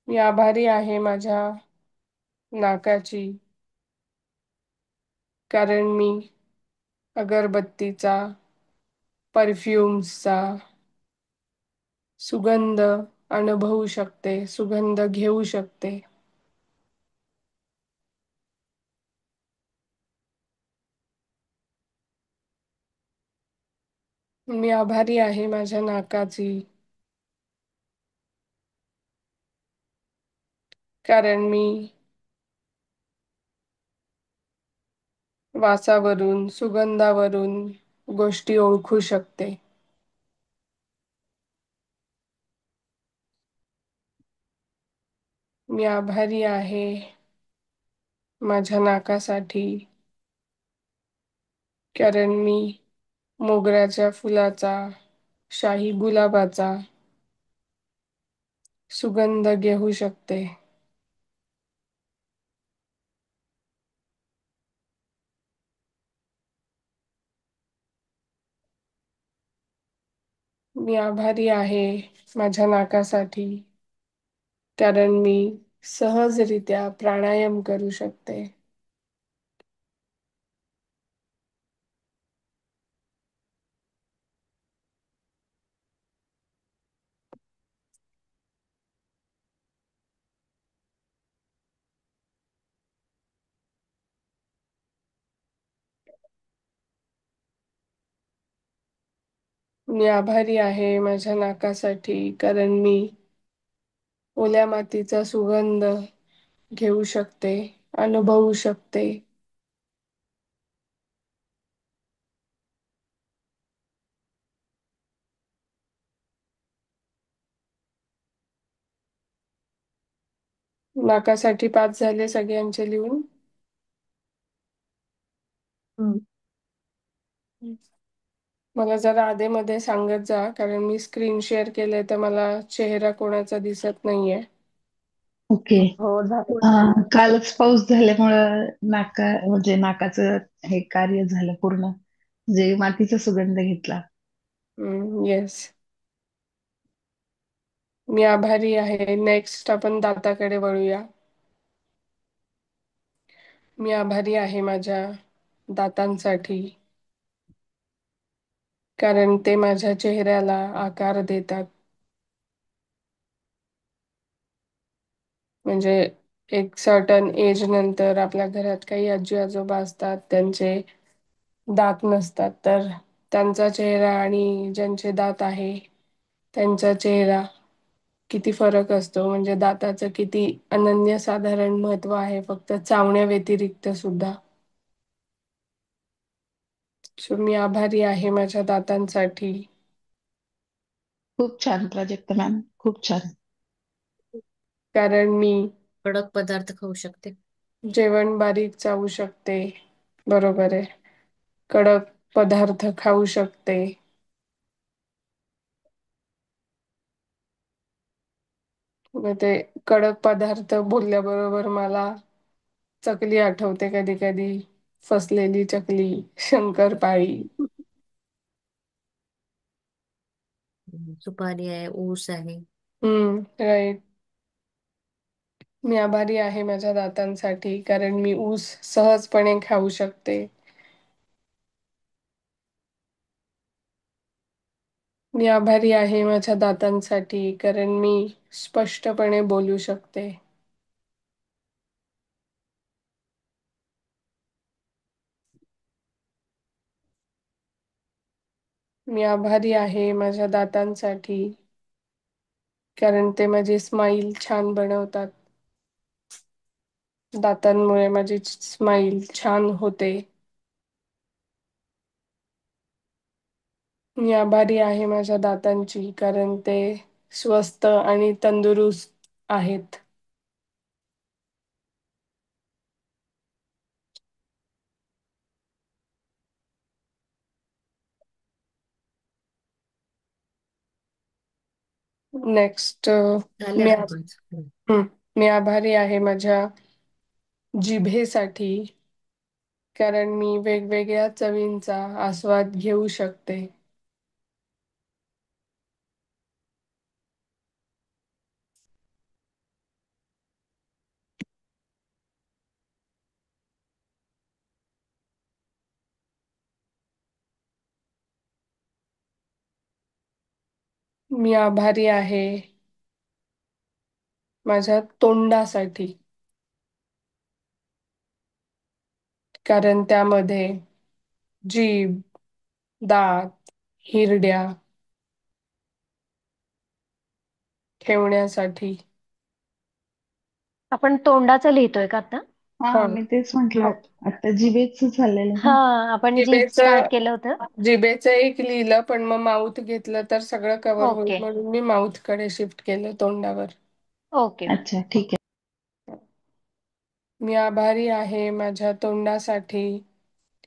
मी आभारी आहे माझ्या नाकाची, कारण मी अगरबत्तीचा, परफ्युम्सचा सुगंध अनुभवू शकते, सुगंध घेऊ शकते. मी आभारी आहे माझ्या नाकाची, कारण मी वासावरून, सुगंधावरून गोष्टी ओळखू शकते. मी आभारी आहे माझ्या नाकासाठी, कारण मी मोगऱ्याच्या फुलाचा, शाही गुलाबाचा सुगंध घेऊ शकते. मी आभारी आहे माझ्या नाकासाठी, कारण मी सहजरित्या प्राणायाम करू शकते. मी आभारी आहे माझ्या नाकासाठी, कारण मी ओल्या मातीचा सुगंध घेऊ शकते, अनुभवू शकते. नाकासाठी 5 झाले सगळ्यांचे लिहून. हम्म. मला जरा आधेमध्ये सांगत जा, कारण मी स्क्रीन शेअर केलंय तर मला चेहरा कोणाचा दिसत नाहीये. ओके. हो झालं. कालच पाऊस झाल्यामुळं म्हणजे नाकाचं हे कार्य झालं पूर्ण, जे मातीचा सुगंध घेतला. येस. मी आभारी आहे. नेक्स्ट आपण दाताकडे वळूया. मी आभारी आहे माझ्या दातांसाठी, कारण ते माझ्या चेहऱ्याला आकार देतात. म्हणजे एक सर्टन एज नंतर आपल्या घरात काही आजी आजोबा असतात, त्यांचे दात नसतात, तर त्यांचा चेहरा आणि ज्यांचे दात आहे त्यांचा चेहरा किती फरक असतो. म्हणजे दाताचं किती अनन्यसाधारण महत्व आहे, फक्त चावण्या व्यतिरिक्त सुद्धा. सो मी आभारी आहे माझ्या दातांसाठी, खूप छान प्राजक्ता मॅम, खूप छान. कारण मी कडक पदार्थ खाऊ शकते. जेवण बारीक चावू शकते. बरोबर आहे. कडक पदार्थ खाऊ शकते. मग ते कडक पदार्थ बोलल्याबरोबर मला चकली आठवते, कधी कधी फसलेली चकली, शंकरपाळी. सुपारी आहे, ऊस आहे. राईट. मी आभारी आहे माझ्या दातांसाठी, कारण मी ऊस सहजपणे खाऊ शकते. मी आभारी आहे माझ्या दातांसाठी, कारण मी स्पष्टपणे बोलू शकते. मी आभारी आहे माझ्या दातांसाठी, कारण ते माझी स्माईल छान बनवतात. दातांमुळे माझी स्माईल छान होते. मी आभारी आहे माझ्या दातांची, कारण ते स्वस्थ आणि तंदुरुस्त आहेत. नेक्स्ट झाले मी आता 5. हं, मी आभारी आहे माझ्या जिभेसाठी, कारण मी वेगवेगळ्या चवींचा आस्वाद घेऊ शकते. मी आभारी आहे माझ्या तोंडासाठी, कारण त्यामध्ये जीभ, दात, हिरड्या ठेवण्यासाठी. आपण तोंडाचं लिहितोय का आता? हा, हा. मी तेच म्हंटल, हो. आता जिभेच झालेलं हा, ना. आपण जीभ जिभेचं स्टार्ट केलं होतं. जिभेचं एक लिहिलं, पण मग माउथ घेतलं तर सगळं कव्हर होईल, ओके. म्हणून मी माउथ कडे शिफ्ट केलं तोंडावर. ओके. अच्छा, ठीक आहे. मी आभारी आहे माझ्या तोंडासाठी,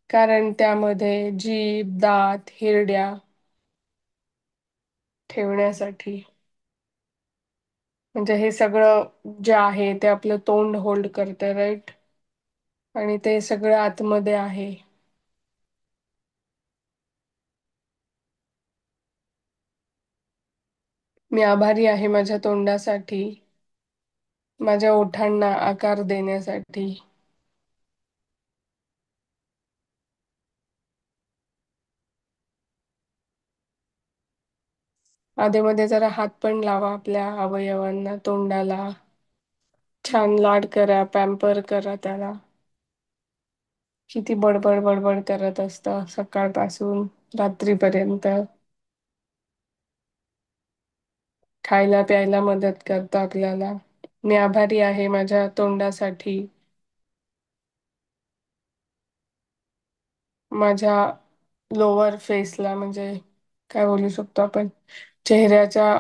कारण त्यामध्ये जीभ, दात, हिरड्या ठेवण्यासाठी. म्हणजे हे सगळं जे आहे ते आपलं तोंड होल्ड करतं, राईट? आणि ते सगळं आतमध्ये आहे. मी आभारी आहे माझ्या तोंडासाठी, माझ्या ओठांना आकार देण्यासाठी. आधेमध्ये जरा हात पण लावा आपल्या अवयवांना, तोंडाला. छान लाड करा, पॅम्पर करा त्याला. किती बडबड बडबड करत असतं सकाळपासून रात्रीपर्यंत. खायला प्यायला मदत करतं आपल्याला. मी आभारी आहे माझ्या तोंडासाठी, माझ्या लोअर फेसला, म्हणजे काय बोलू शकतो आपण, चेहऱ्याच्या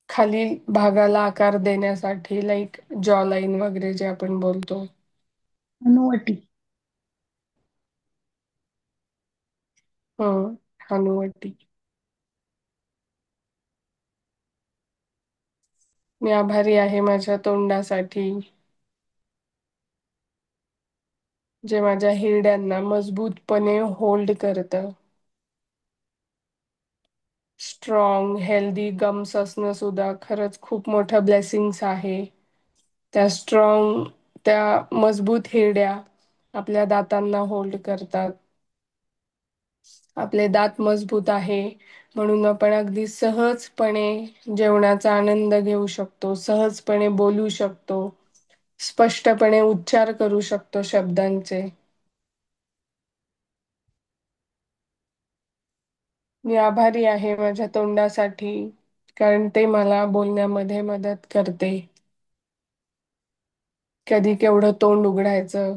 खालील भागाला आकार देण्यासाठी, लाईक जॉ लाईन वगैरे जे आपण बोलतो. अनुवटी. हं, हनुवटी. मी आभारी आहे माझ्या तोंडासाठी, जे माझ्या हिरड्यांना मजबूतपणे होल्ड करतं. स्ट्रॉंग हेल्दी गम्स असणं सुद्धा खरंच खूप मोठं ब्लेसिंग्स आहे. त्या मजबूत हिरड्या आपल्या दातांना होल्ड करतात. आपले दात मजबूत आहे म्हणून आपण अगदी सहजपणे जेवणाचा आनंद घेऊ शकतो, सहजपणे बोलू शकतो, स्पष्टपणे उच्चार करू शकतो शब्दांचे. मी आभारी आहे माझ्या तोंडासाठी, कारण ते मला बोलण्यामध्ये मदत करते. कधी केवढं तोंड उघडायचं,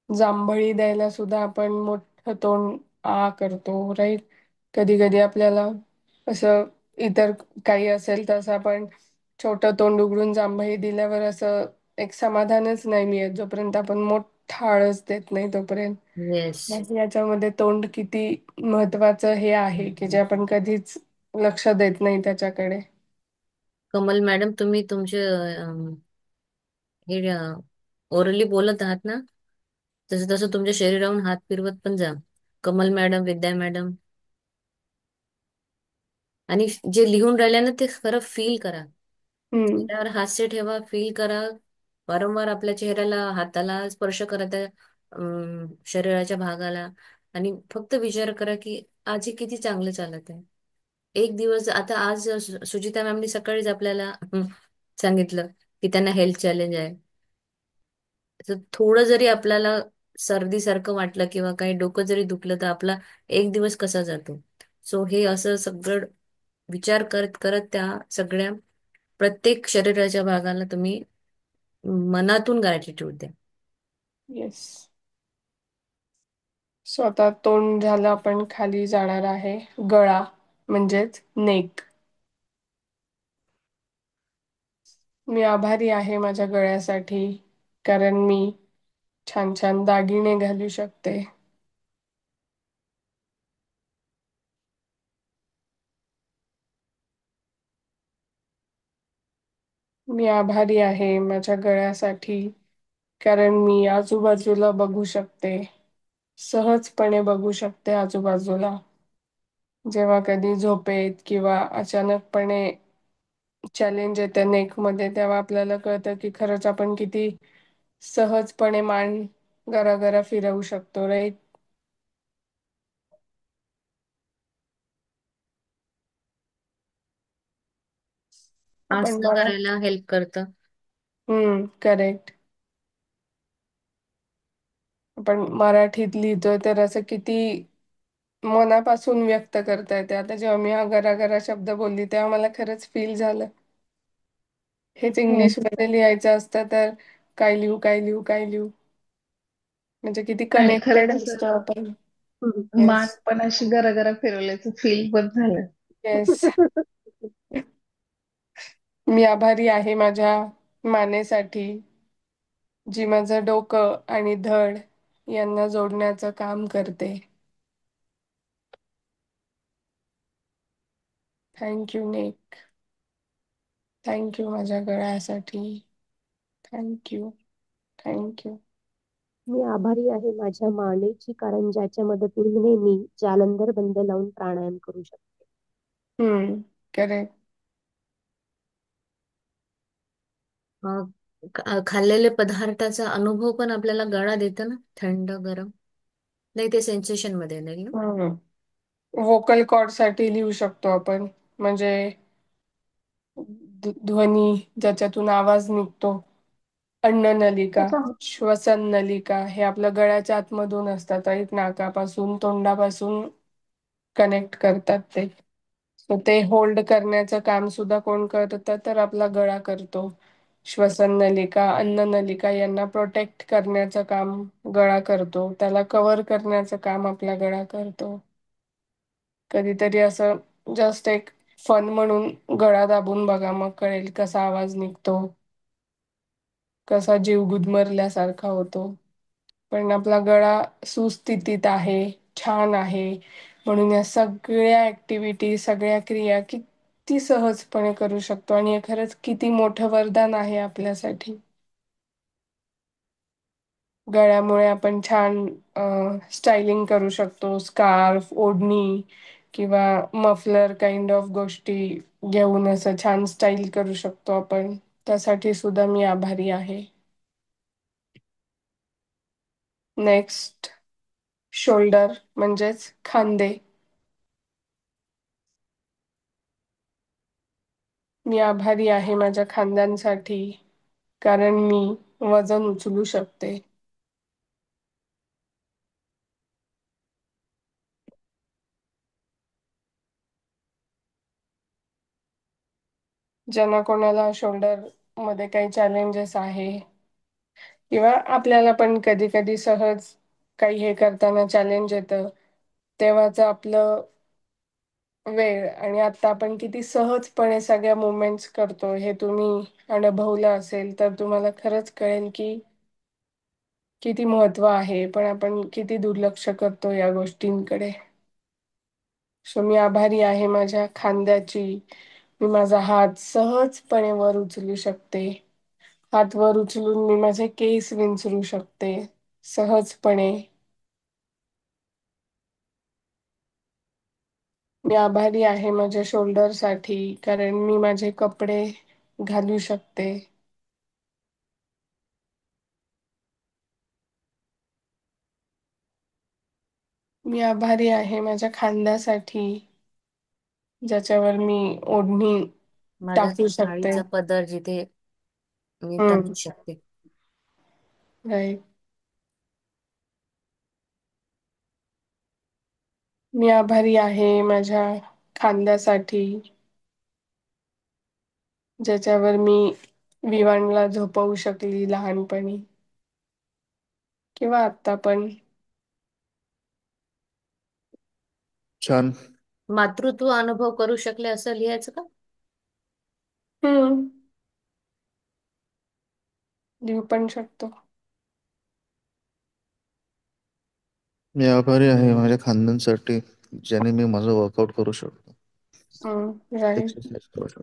जांभळी द्यायला सुद्धा आपण मोठं तोंड आ करतो, राईट? कधी कधी आपल्याला असं इतर काही असेल तसं आपण छोटं तोंड उघडून जांभळी दिल्यावर असं एक समाधानच नाही मिळत, जोपर्यंत आपण मोठा आळस देत नाही तोपर्यंत. येस. मग याच्यामध्ये तोंड किती महत्वाचं हे आहे की जे आपण कधीच लक्ष देत नाही त्याच्याकडे. कमल मॅडम, तुम्ही तुमचे हे ओरली बोलत आहात ना, तसं तसं तुमच्या शरीरावरून हात फिरवत पण जा. कमल मॅडम, विद्या मॅडम. आणि जे लिहून राहिले ना ते खरं फील करा. हम्म. चेहऱ्यावर हास्य ठेवा, फील करा. वारंवार आपल्या चेहऱ्याला, हाताला स्पर्श करा त्या शरीराच्या भागाला. आणि फक्त विचार करा की आज हे किती चांगलं चालत आहे. एक दिवस आता आज सुचिता मॅमनी सकाळीच आपल्याला सांगितलं की त्यांना हेल्थ चॅलेंज आहे. तर थोडं जरी आपल्याला सर्दीसारखं वाटलं किंवा काही डोकं जरी दुखलं तर आपला एक दिवस कसा जातो. सो हे असं सगळं विचार करत करत त्या सगळ्या प्रत्येक शरीराच्या भागाला तुम्ही मनातून ग्रॅटिट्यूड द्या. येस. स्वतः तोंड झालं, आपण खाली जाणार आहे गळा, म्हणजेच नेक. मी आभारी आहे माझ्या गळ्यासाठी, कारण मी छान छान दागिने घालू शकते. मी आभारी आहे माझ्या गळ्यासाठी, कारण मी आजूबाजूला बघू शकते, सहजपणे बघू शकते आजूबाजूला. जेव्हा कधी झोपेत किंवा अचानकपणे चॅलेंज येतं नेकमध्ये, तेव्हा आपल्याला कळतं की खरंच आपण किती सहजपणे मान गरागरा फिरवू शकतो, राईट? आपण आसनं करायला हेल्प करतं. करेक्ट. आपण मराठीत लिहितोय तर असं किती मनापासून व्यक्त करता येते. आता जेव्हा मी हा गरागरा शब्द बोलली तेव्हा मला खरंच फील झालं. हेच हो. इंग्लिश मध्ये लिहायचं असतं तर काय लिहू काय लिहू काय लिहू, म्हणजे किती आणि कनेक्टेड खरंच असतो असं आपण. येस. मान पण अशी गरागरा फिरवल्याचं फील पण झालं. येस. मी आभारी आहे माझ्या मानेसाठी, जी माझं डोकं आणि धड यांना जोडण्याचं काम करते. थँक्यू निक. थँक्यू माझ्या गळ्यासाठी. थँक्यू. थँक्यू. मी आभारी आहे माझ्या मानेची, कारण ज्याच्या मदतीने मी जालंधर बंद लावून प्राणायाम करू शकते. करेक्ट. खाल्लेले पदार्थाचा अनुभव पण आपल्याला गळा देतं ना, थंड गरम. नाही, ते सेन्सेशन मध्ये नाही ना. व्होकल कॉर्ड साठी लिहू शकतो आपण, म्हणजे ध्वनी ज्याच्यातून आवाज निघतो. अन्ननलिका, त्याच्या श्वसन नलिका हे आपल्या गळ्याच्या आतमधून असतात, राईट? नाकापासून तोंडापासून कनेक्ट करतात ते. सो ते होल्ड करण्याचं काम सुद्धा कोण करतं, तर आपला गळा करतो. श्वसन नलिका, अन्न नलिका यांना प्रोटेक्ट करण्याचं काम गळा करतो. त्याला कव्हर करण्याचं काम आपला गळा करतो. कधीतरी असं जस्ट एक फन म्हणून गळा दाबून बघा, मग कळेल कसा आवाज निघतो, कसा जीव गुदमरल्यासारखा होतो. पण आपला गळा सुस्थितीत आहे, छान आहे, म्हणून या सगळ्या ऍक्टिव्हिटी, सगळ्या क्रिया किती सहजपणे करू शकतो. आणि हे खरंच किती मोठं वरदान आहे आपल्यासाठी. गळ्यामुळे आपण छान स्टायलिंग करू शकतो. स्कार्फ, ओढणी किंवा मफलर काइंड ऑफ गोष्टी घेऊन असं छान स्टाईल करू शकतो आपण. त्यासाठी सुद्धा मी आभारी आहे. नेक्स्ट, शोल्डर म्हणजेच खांदे. मी आभारी आहे माझ्या खांद्यांसाठी, कारण मी वजन उचलू शकते. ज्यांना कोणाला शोल्डर मध्ये काही चॅलेंजेस आहे, किंवा आपल्याला पण कधी कधी सहज काही हे करताना चॅलेंज येतं, तेव्हाच आपलं वेळ आणि आता आपण किती सहजपणे सगळ्या मुवमेंट्स करतो हे तुम्ही अनुभवलं असेल, तर तुम्हाला खरंच कळेल की किती महत्व आहे, पण आपण किती दुर्लक्ष करतो या गोष्टींकडे. सो मी आभारी आहे माझ्या खांद्याची. मी माझा हात सहजपणे वर उचलू शकते. हात वर उचलून मी माझे केस विंचरू शकते सहजपणे. मी आभारी आहे माझ्या शोल्डरसाठी, कारण मी माझे कपडे घालू शकते. मी आभारी आहे माझ्या खांद्यासाठी, ज्याच्यावर मी ओढणी माझ्या टाकू शकते. साडीचा पदर जिथे मी टाकू हम्म. शकते. राईट. मी आभारी आहे माझ्या खांद्यासाठी, ज्याच्यावर मी विवानला झोपवू शकली लहानपणी, किंवा आता पण. छान. मातृत्व अनुभव करू शकले असं लिहायचं का? हम्म. लिहू पण शकतो. मी आभारी आहे माझ्या खांद्यांसाठी, ज्याने मी माझं वर्कआउट करू शकतो, राईट. एक्सरसाइज करू शकतो.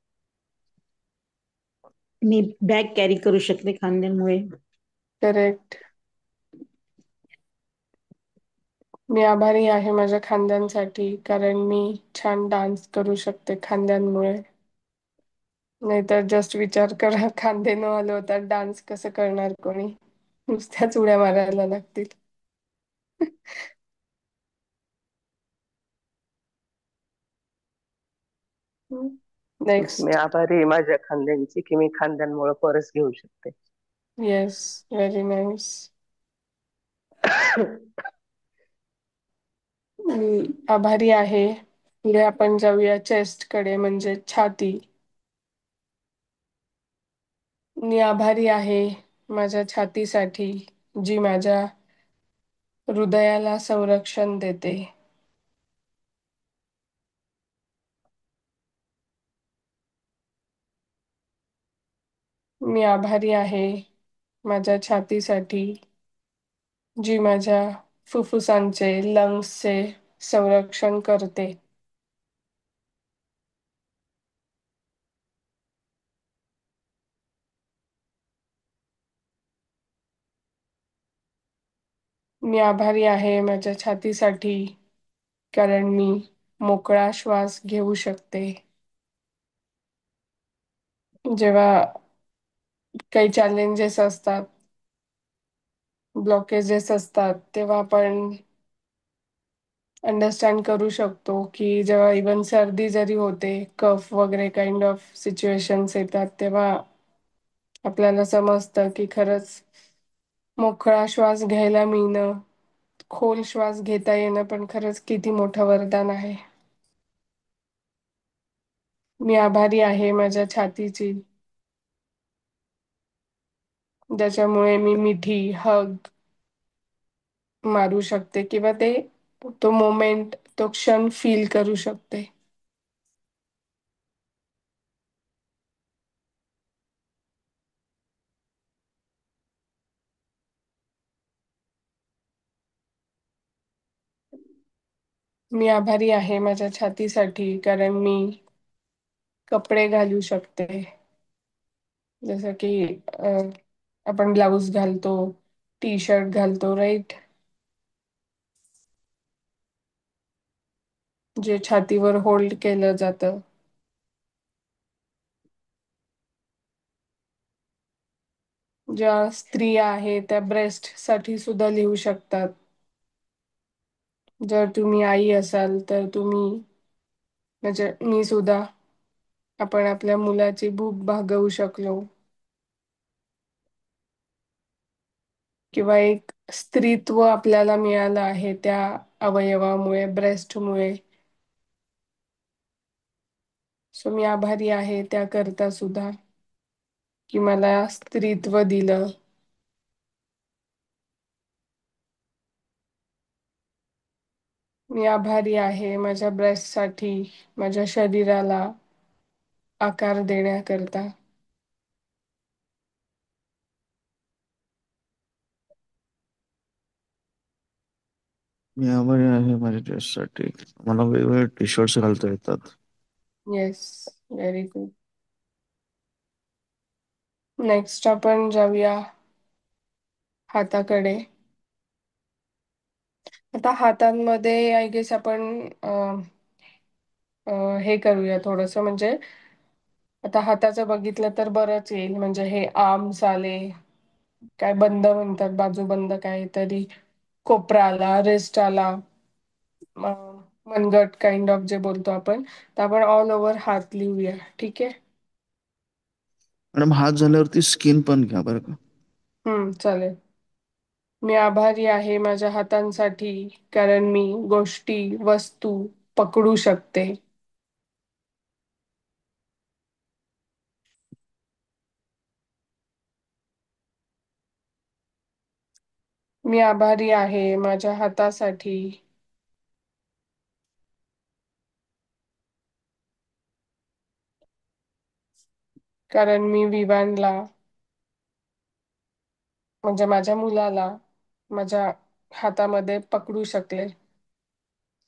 मी बॅग कॅरी करू शकते खांद्यामुळे. करेक्ट. मी आभारी आहे माझ्या खांद्यांसाठी, कारण मी छान डान्स करू शकते खांद्यांमुळे. नाहीतर जस्ट विचार करा, खांदे न हलवता डान्स कसं करणार कोणी? नुसत्याच उड्या मारायला लागतील. मी नेक्स्ट. आभारी आहे माझ्या खांद्यांची की मी खांद्यांमुळे पर्स घेऊ शकते. Yes, very nice. मी आभारी आहे. पुढे आपण जाऊया चेस्ट कडे, म्हणजे छाती. मी आभारी आहे माझ्या छातीसाठी, जी माझ्या हृदयाला संरक्षण देते. मी आभारी आहे माझ्या छातीसाठी, जी माझ्या फुफ्फुसांचे, लंग्सचे संरक्षण करते. मी आभारी आहे माझ्या छातीसाठी, कारण मी मोकळा श्वास घेऊ शकते. जेव्हा काही चॅलेंजेस असतात, ब्लॉकेजेस असतात, तेव्हा आपण अंडरस्टँड करू शकतो की जेव्हा इवन सर्दी जरी होते, कफ वगैरे काइंड ऑफ सिच्युएशन्स येतात, तेव्हा आपल्याला समजतं की खरंच मोकळा श्वास घ्यायला मिळणं, खोल श्वास घेता येणं पण खरंच किती मोठं वरदान आहे. मी आभारी आहे माझ्या छातीची, ज्याच्यामुळे मी मिठी हग मारू शकते किंवा तो मोमेंट, तो क्षण फील करू शकते. मी आभारी आहे माझ्या छातीसाठी, कारण मी कपडे घालू शकते. जसं की आपण ब्लाऊज घालतो, टी शर्ट घालतो, राईट, जे छातीवर होल्ड केलं जातं. ज्या स्त्रिया आहेत त्या ब्रेस्ट साठी सुद्धा लिहू शकतात. जर तुम्ही आई असाल तर तुम्ही, म्हणजे मी सुद्धा, आपण आपल्या मुलाची भूक भागवू शकलो, किंवा एक स्त्रीत्व आपल्याला मिळालं आहे त्या अवयवामुळे, ब्रेस्टमुळे. सो मी आभारी आहे त्याकरता सुद्धा, की मला स्त्रीत्व दिलं. मी आभारी आहे माझ्या ब्रेस्टसाठी, माझ्या शरीराला आकार देण्याकरता. मी आभारी आहे माझ्या ड्रेससाठी. मला वेगवेगळे टी शर्ट्स घालता येतात. Yes, very good. नेक्स्ट आपण जाऊया हाताकडे. आता हातांमध्ये आय गेस आपण हे करूया थोडस, म्हणजे आता हाताचं बघितलं तर बरंच येईल, म्हणजे हे आर्म्स आले, काय बंद म्हणतात, बाजूबंद काहीतरी, कोपरा आला, रिस्ट आला, मनगट काइंड ऑफ जे बोलतो आपण, तर आपण ऑल ओव्हर हात लिहूया, ठीक आहे? मॅडम, हात झाल्यावरती स्किन पण घ्या बरं का. चालेल. मी आभारी आहे माझ्या हातांसाठी, कारण मी गोष्टी, वस्तू पकडू शकते. मी आभारी आहे माझ्या हातासाठी, कारण मी विवानला, म्हणजे माझ्या मुलाला, माझ्या हातामध्ये पकडू शकले.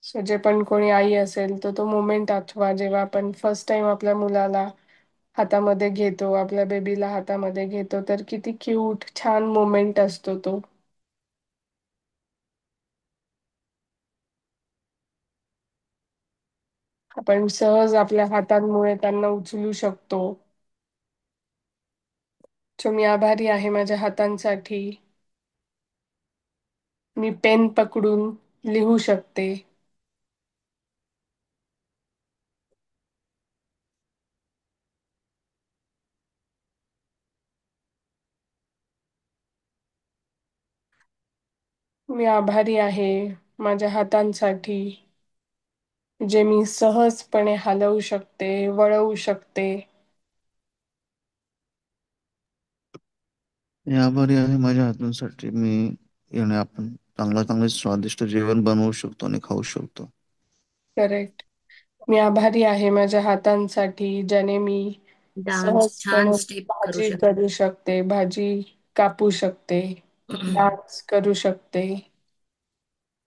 सो जे पण कोणी आई असेल तर तो मोमेंट आठवा, जेव्हा आपण फर्स्ट टाइम आपल्या मुलाला हातामध्ये घेतो, आपल्या बेबीला हातामध्ये घेतो, तर किती क्यूट छान मोमेंट असतो तो. आपण सहज आपल्या हातांमुळे त्यांना उचलू शकतो. सो मी आभारी आहे माझ्या हातांसाठी. मी पेन पकडून लिहू शकते. मी आभारी आहे माझ्या हातांसाठी, जे मी सहजपणे हलवू शकते, वळवू शकते. मी आभारी आहे माझ्या हातांसाठी. याने आपण चांगलं चांगले स्वादिष्ट जेवण बनवू शकतो आणि खाऊ शकतो. करेक्ट. मी आभारी आहे माझ्या हातांसाठी, ज्याने मी डान्स छान सहजपणे स्टेप करू भाजी शकतो. करू शकते, भाजी कापू शकते, डान्स करू शकते.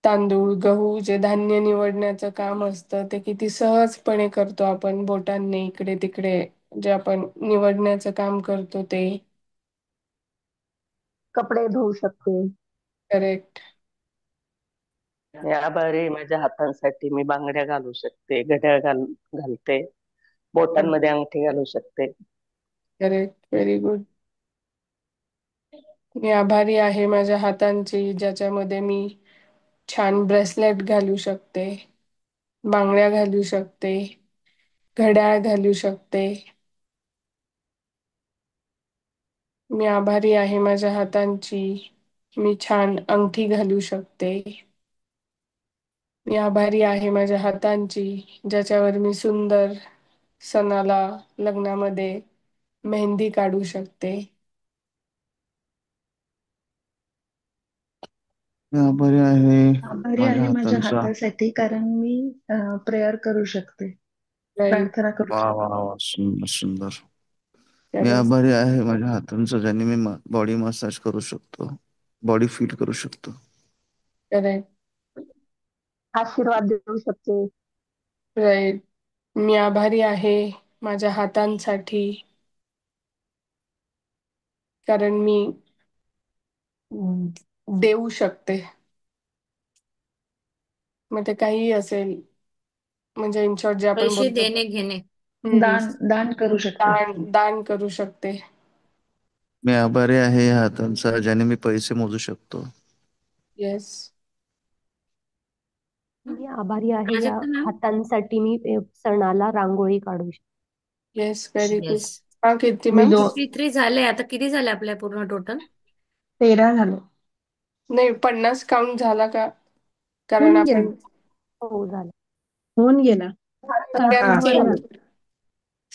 तांदूळ, गहू जे धान्य निवडण्याचं काम असतं ते किती सहजपणे करतो आपण बोटांनी इकडे तिकडे जे आपण निवडण्याचं काम करतो ते. कपडे धुवू शकते. करेक्ट. मी आभारी आहे माझ्या हातांसाठी. मी बांगड्या घालू शकते, घड्याळ घालते, बोटांमध्ये अंगठी घालू शकते. करेक्ट. Very good. मी आभारी आहे माझ्या हातांची ज्याच्यामध्ये मी छान ब्रेसलेट घालू शकते, बांगड्या घालू शकते, घड्याळ घालू शकते. मी आभारी आहे माझ्या हातांची. मी छान अंगठी घालू शकते. मी आभारी आहे माझ्या हातांची ज्याच्यावर मी सुंदर सणाला लग्नामध्ये मेहंदी काढू शकते. मी आभारी आहे आभारी माझ्या आहे माझ्या हातांचा. हातासाठी कारण मी प्रेयर करू शकते, राईट. प्रार्थना करू वा शकते. वा वा, सुंदर सुंदर. मी करेक्ट. आभारी आहे माझ्या हातांचा ज्याने मी बॉडी मसाज करू शकतो, बॉडी फील करू शकतो. करेक्ट. आशीर्वाद देऊ शकते. राईट. मी आभारी आहे माझ्या हातांसाठी कारण मी देऊ शकते. मग ते काहीही असेल, म्हणजे इन शॉर्ट जे आपण पैसे बोलतो देणे घेणे. हम्म, दान दान करू शकते. दान दान करू शकते. मी आभारी आहे या हातांचा ज्याने मी पैसे मोजू शकतो. येस. मी आभारी आहे या प्राजक्ता मॅम. हातांसाठी मी सणाला रांगोळी काढू शकते. येस. Very good. येस. हा, कीर्ती मी मॅम. 53 झाले. आता किती झाले आपल्या पूर्ण टोटल? 13 झालो. नाही, 50 काउंट झाला का? कारण होऊन आपण गेला. हो झालं. होऊन गेला. हा. वर सगळ्यांचे झालं.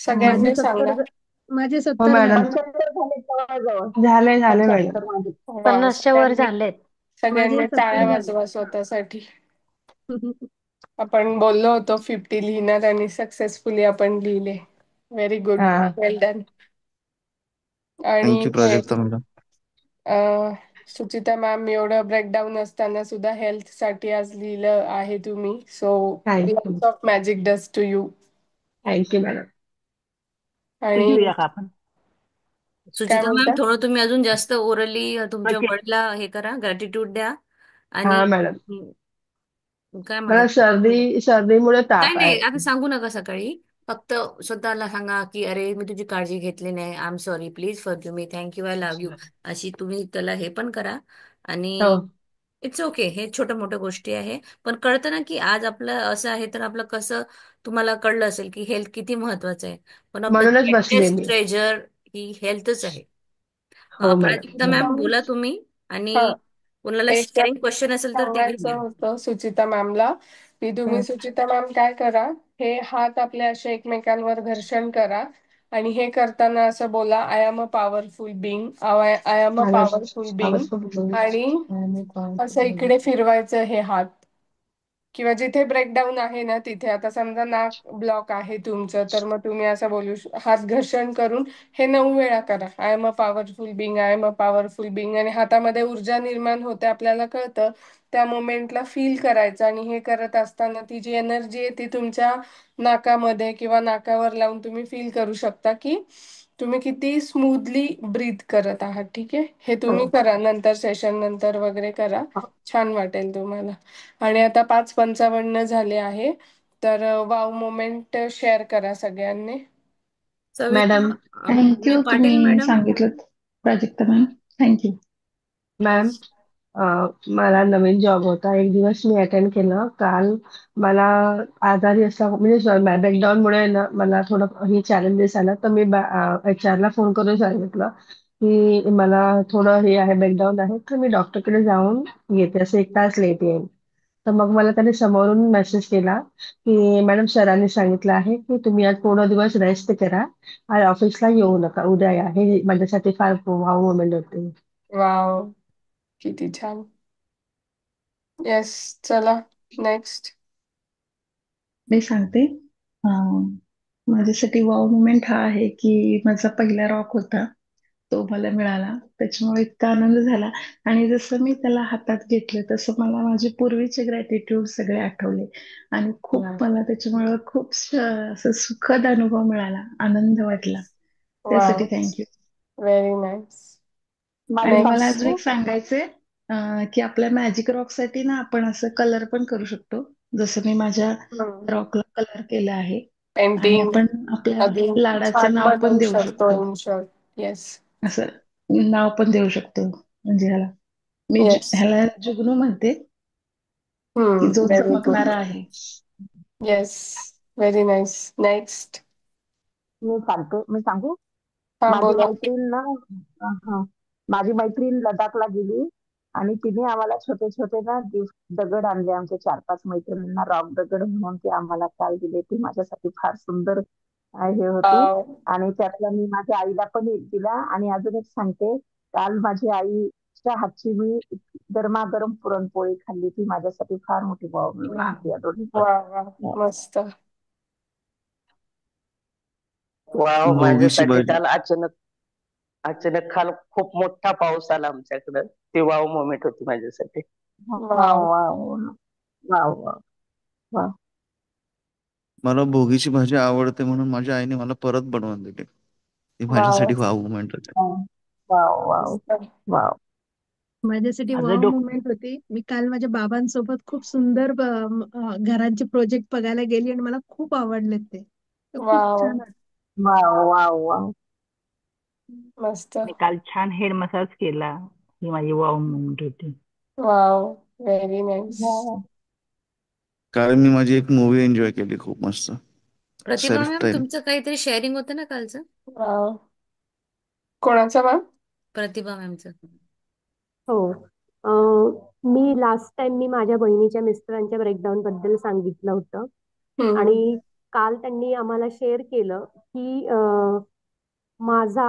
माझे सगळ्यांनी सांगा. 70 माझे हो 70 मॅडम. झाले. 75 झाले जवळजवळ. झाले झाले मॅडम. 75 माझे. वा, 50च्या वर सगळ्यांनी झालेत. माझे सगळ्यांनी 70 टाळ्या झाले. वाजवा स्वतःसाठी. आपण बोललो होतो 50 लिहिणार आणि सक्सेसफुली आपण लिहिले. Very good. हा. Well done. आणि थँक्यू हे प्राजक्ता मॅडम. सुचिता मॅम, एवढं ब्रेकडाऊन असताना सुद्धा हेल्थ साठी आज लिहिलं आहे तुम्ही. So thank you. Lots of magic dust to you. Thank you madam. आणि लिहूया का आपण? काय सुचिता मॅम, म्हणता? थोडं तुम्ही अजून जास्त ओरली तुमच्या ओके. बॉडीला हे करा, ग्रॅटिट्यूड द्या. आणि हा मॅडम. काय मला म्हणतात, सर्दीमुळे काय ताप नाही, आहे. आता सांगू नका सकाळी. फक्त स्वतःला सांगा की अरे मी तुझी काळजी घेतली नाही, I am sorry, please forgive me, thank you, I love you. अशी तुम्ही त्याला हे पण करा. हो. आणि इट्स ओके, हे छोट्या मोठ्या गोष्टी आहे. पण कळतं ना की आज आपलं असं आहे तर आपलं कसं, तुम्हाला कळलं असेल की हेल्थ किती महत्वाचं आहे. वन ऑफ द म्हणूनच बसले ग्रेटेस्ट मी. ट्रेजर ही हेल्थच आहे. हो प्राजक्ता मॅडम. मॅम, बोला तुम्ही. आणि हा, कोणाला एक शेअरिंग क्वेश्चन असेल तर ते सांगायचं घेऊया. होतं सुचिता मॅमला की तुम्ही, सुचिता मॅम, काय करा, हे हात आपले असे एकमेकांवर घर्षण करा आणि हे करताना असं बोला, I am a powerful being, I am a powerful being. आणि असं इकडे फिरवायचं हे हात, किंवा जिथे ब्रेकडाऊन आहे ना तिथे. आता समजा नाक ब्लॉक आहे तुमचं, तर मग तुम्ही असं बोलू हात घर्षण करून हे 9 वेळा करा, I am a powerful being, I am a powerful being. आणि हातामध्ये ऊर्जा निर्माण होते, आपल्याला कळतं. त्या मोमेंटला फील करायचं आणि हे करत असताना ती जी एनर्जी आहे ती तुमच्या नाकामध्ये किंवा नाकावर लावून तुम्ही फील करू शकता की तुम्ही किती स्मूथली ब्रीथ करत आहात. ठीक आहे, हे हो. तुम्ही करा नंतर, सेशन नंतर वगैरे करा, छान वाटेल तुम्हाला. आणि आता 5:55 झाले आहे, तर वाव मोमेंट शेअर करा सगळ्यांनी. मॅडम. सविता, मी थँक्यू पाटील तुम्ही मॅडम. सांगितलं प्राजक्ता मॅम. थँक्यू. मॅम, मला नवीन जॉब होता. एक दिवस मी अटेंड केलं. काल मला आजारी असता म्हणजे ब्रेकडाऊनमुळे ना मला थोडं ही चॅलेंजेस आला. तर मी HR ला फोन करून सांगितलं की मला थोडं हे आहे, ब्रेकडाऊन आहे, तर मी डॉक्टरकडे जाऊन येते, असं 1 तास लेट येईल. तर मग मला त्याने समोरून मेसेज केला की मॅडम, सरांनी सांगितलं आहे की तुम्ही आज पूर्ण दिवस रेस्ट करा, आज ऑफिसला येऊ नका, उद्या या. हे माझ्यासाठी फार वाव मोमेंट होते. वाव, किती छान. येस, चला नेक्स्ट. मी सांगते. अं, माझ्यासाठी वाव मोमेंट हा आहे की माझा पहिला रॉक होता. तो मला मिळाला. त्याच्यामुळे इतका आनंद झाला. आणि जसं मी त्याला हातात घेतलं तसं मला माझे पूर्वीचे ग्रॅटिट्यूड सगळे आठवले आणि खूप मला त्याच्यामुळे खूप असं सुखद अनुभव मिळाला, आनंद वाटला. त्यासाठी वाव. थँक्यू. Very nice. माझी आणि मला अजून नेक्स्ट. एक सासू सांगायचंय की आपल्या मॅजिक रॉक साठी ना आपण असं कलर पण करू शकतो. जसं मी माझ्या रॉकला कलर केला आहे. आणि पेंटिंग आपण आपल्या अजून लाडाचं छान नाव पण बनवू देऊ शकतो शकतो. In short. येस. असं नाव पण देऊ शकतो. म्हणजे ह्याला मी येस. ह्याला जुगनू म्हणते, की जो व्हेरी गुड. चमकणारा आहे. येस. Very nice. नेक्स्ट. मी सांगू. हा माझी बोला. मैत्रीण ना हा माझी मैत्रीण लडाखला गेली आणि तिने आम्हाला छोटे छोटे ना गिफ्ट दगड आणले. आमच्या 4-5 मैत्रिणींना रॉक दगड म्हणून ते आम्हाला काल दिले. ती माझ्यासाठी फार सुंदर हे होती. वाव. आणि त्यातला मी माझ्या आईला पण एक दिला. आणि अजून एक सांगते, काल माझी आईच्या हातची मी गरमागरम पुरणपोळी खाल्ली. ती माझ्यासाठी फार मोठी वाव मिळवून वा. होती या दोन्ही पण. वा वा. मस्त. वाव, भोगीची माझ्यासाठी भाजी. काल अचानक अचानक काल खूप मोठा पाऊस आला आमच्याकडं. ती वाव मोमेंट होती माझ्यासाठी. Wow wow. Wow wow wow wow. मला भोगीची भाजी आवडते म्हणून माझ्या आईने मला परत बनवून दिली. ती वाव. माझ्यासाठी वाव मोमेंट होते. वाव वाव मस्त. वाव. माझ्यासाठी माझं वाव डोकं मुमेंट होती. मी काल माझ्या बाबांसोबत खूप सुंदर घरांचे प्रोजेक्ट बघायला गेली आणि मला खूप आवडले ते. तर खूप वाव. छान वाटलं. Wow wow wow. मस्त. मी काल छान हेड मसाज केला. ही माझी वाव मुमेंट होती. वाव. Very nice. वाव. कारण मी माझी एक मूवी एन्जॉय केली खूप मस्त. प्रतिभा सेल्फ मॅम, टाइम. तुमचं काहीतरी शेअरिंग होतं ना कालचं? वाव. कोणाचा मॅम? प्रतिभा मॅमचं. हो. मी लास्ट टाइम माझ्या बहिणीच्या मिस्टरांच्या ब्रेकडाऊन बद्दल सांगितलं होतं. हम्म. आणि काल त्यांनी आम्हाला शेअर केलं की माझा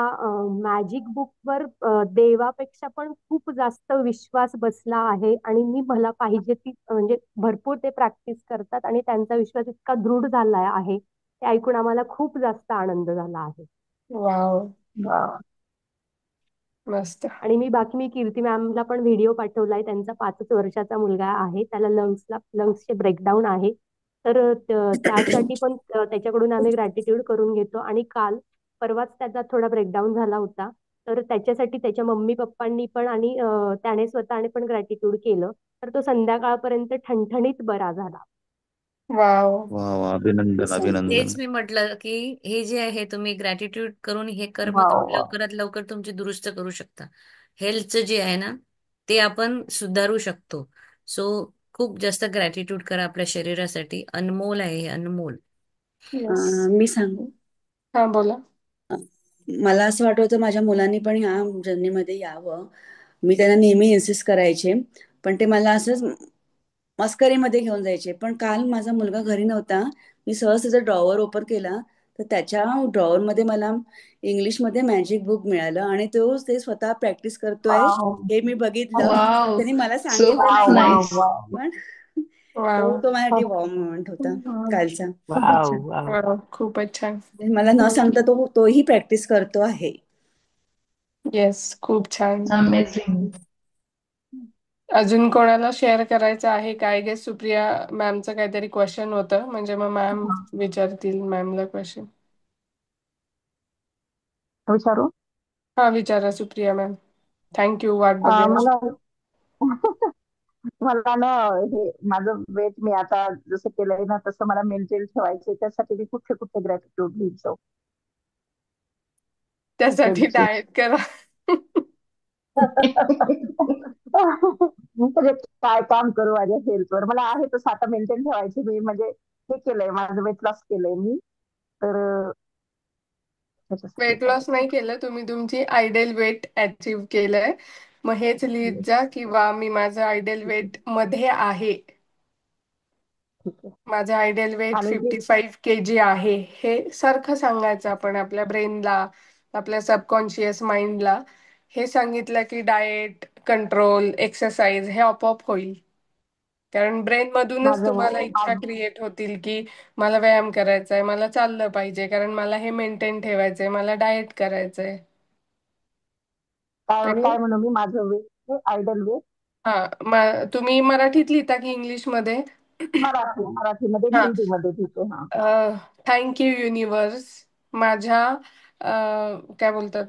मॅजिक बुकवर देवापेक्षा पण खूप जास्त विश्वास बसला आहे आणि मी मला पाहिजे ती म्हणजे भरपूर ते प्रॅक्टिस करतात आणि त्यांचा विश्वास इतका दृढ झाला आहे, ते ऐकून आम्हाला खूप जास्त आनंद झाला आहे. वाव. वाव. मस्त. आणि मी कीर्ती मॅमला पण व्हिडिओ पाठवलाय. त्यांचा 5 वर्षाचा मुलगा आहे, त्याला लंग्सचे ब्रेकडाऊन आहे. तर त्यासाठी पण त्याच्याकडून आम्ही ग्रॅटिट्यूड करून घेतो. आणि परवाच त्याचा थोडा ब्रेकडाऊन झाला होता. तर त्याच्यासाठी त्याच्या मम्मी पप्पांनी पण आणि त्याने स्वतःने पण ग्रॅटिट्यूड केलं. तर तो संध्याकाळपर्यंत ठणठणीत बरा झाला. वाव. वा वा, अभिनंदन तेच अभिनंदन. मी म्हटलं की हे जे आहे तुम्ही ग्रॅटिट्यूड करून हे कर्म वाव तुम्ही वाव. लवकरात लवकर तुमची दुरुस्त करू शकता. हेल्थचं जे आहे ना ते आपण सुधारू शकतो. सो खूप जास्त ग्रॅटिट्यूड करा आपल्या शरीरासाठी. अनमोल आहे हे, अनमोल. येस. मी सांगू. हा बोला. अ, मला असं वाटत होतं माझ्या मुलांनी पण ह्या जर्नीमध्ये यावं. मी त्यांना नेहमी इन्सिस्ट करायचे, पण ते मला असंच मस्करीमध्ये घेऊन जायचे. पण काल माझा मुलगा घरी नव्हता. मी सहज त्याचा ड्रॉवर ओपन केला, तर त्याच्या ड्रॉवरमध्ये मला इंग्लिशमध्ये मॅजिक बुक मिळालं आणि तो ते स्वतः प्रॅक्टिस करतोय वाव हे मी बघितलं. वाव, त्यांनी मला सो सांगितलं वाव नाहीये, वाव नाईस. वाव पण वाव. तो माझ्यासाठी वॉर्म मोमेंट होता कालचा. खूपच वाव छान. वाव. वाव. खूपच छान. मला न सांगता तोही प्रॅक्टिस करतो आहे. येस. खूप छान. अमेझिंग. अजून कोणाला शेअर करायचं आहे काय? गेस सुप्रिया मॅमचं काहीतरी क्वेश्चन होतं, म्हणजे मग मॅम विचारतील मॅमला क्वेश्चन. विचारू. हा विचारा सुप्रिया मॅम. थँक्यू. वाट बघूया. मला मला ना हे माझं वेट मी आता जसं केलंय ना तसं मला मेंटेन ठेवायचे. त्यासाठी मी कुठे कुठे ग्रॅटिट्यूड लिहित जाऊ. त्यासाठी हेल्थचे. डाएट करा. म्हणजे काय काम करू माझ्या हेल्थवर. मला आहे तसं आता मेंटेन ठेवायचे. मी म्हणजे हे केलंय, माझं वेट लॉस केलंय मी. तर त्याच्यासाठी वेट लॉस करायचं. नाही केलं तुम्ही, तुमची आयडियल वेट अचीव केलंय. मग हेच लिहित Yes, जा किंवा मी माझं आयडियल ठीक वेट मध्ये आहे. ठीक आहे. माझं आयडियल वेट आणि जे 55 kg आहे, हे सारखं सांगायचं आपण आपल्या ब्रेनला, आपल्या सबकॉन्शियस माइंडला. हे सांगितलं की डाएट कंट्रोल एक्सरसाइज हे आपोआप होईल. कारण ब्रेन मधूनच माझं तुम्हाला इच्छा माझं क्रिएट होतील की मला व्यायाम करायचा आहे, मला चाललं पाहिजे, कारण मला हे मेंटेन ठेवायचंय, मला डाएट करायचंय. काय आणि काय म्हणू मी, माझं वे आयडल वे. तुम्ही मराठीत लिहिता की इंग्लिश मध्ये? मराठीमध्ये आणि हा. हिंदीमध्ये ठीक आहे. हा. Thank you universe. माझ्या काय बोलतात,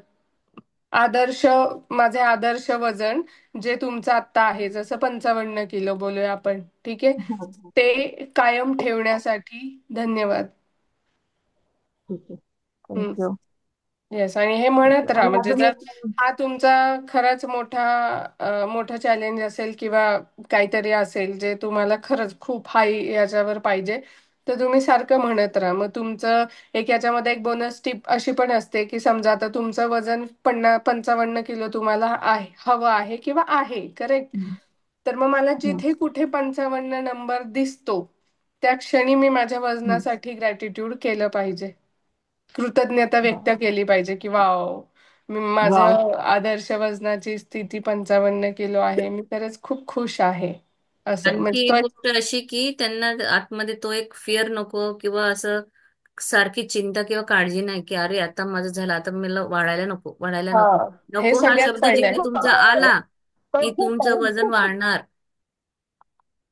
आदर्श, माझे आदर्श वजन जे तुमचं आत्ता आहे, जसं 55 किलो बोलूया आपण, ठीक आहे, हम्म. ते कायम ठेवण्यासाठी धन्यवाद. ठीक आहे. थँक्यू. येस, आणि हे म्हणत राहा, आणि म्हणजे अजून जर एक हा तुमचा खरंच मोठा चॅलेंज असेल किंवा काहीतरी असेल जे तुम्हाला खरंच खूप हाय याच्यावर पाहिजे, तर तुम्ही सारखं म्हणत राहा. मग तुमचं याच्यामध्ये एक बोनस टिप अशी पण असते की समजा आता तुमचं वजन 55 किलो तुम्हाला हवं आहे किंवा आहे, करेक्ट. तर मग मला हम्म. जिथे कुठे 55 नंबर दिसतो त्या क्षणी मी माझ्या वजनासाठी ग्रॅटिट्यूड केलं पाहिजे, कृतज्ञता व्यक्त केली पाहिजे की वाव, वाव. माझं आदर्श वजनाची स्थिती 55 किलो आहे, मी खरंच खूप खुश आहे. असं आणखी म्हणजे एक तो गोष्ट अशी की त्यांना आतमध्ये तो एक फिअर नको किंवा असं सारखी चिंता किंवा काळजी नाही की अरे आता माझं झालं, आता मला वाढायला हा, नको. हे नको हा सगळ्यात शब्द पहिले जिथे आहे. तुमचा आला की तेच तुमचं वजन तेच वाढणार.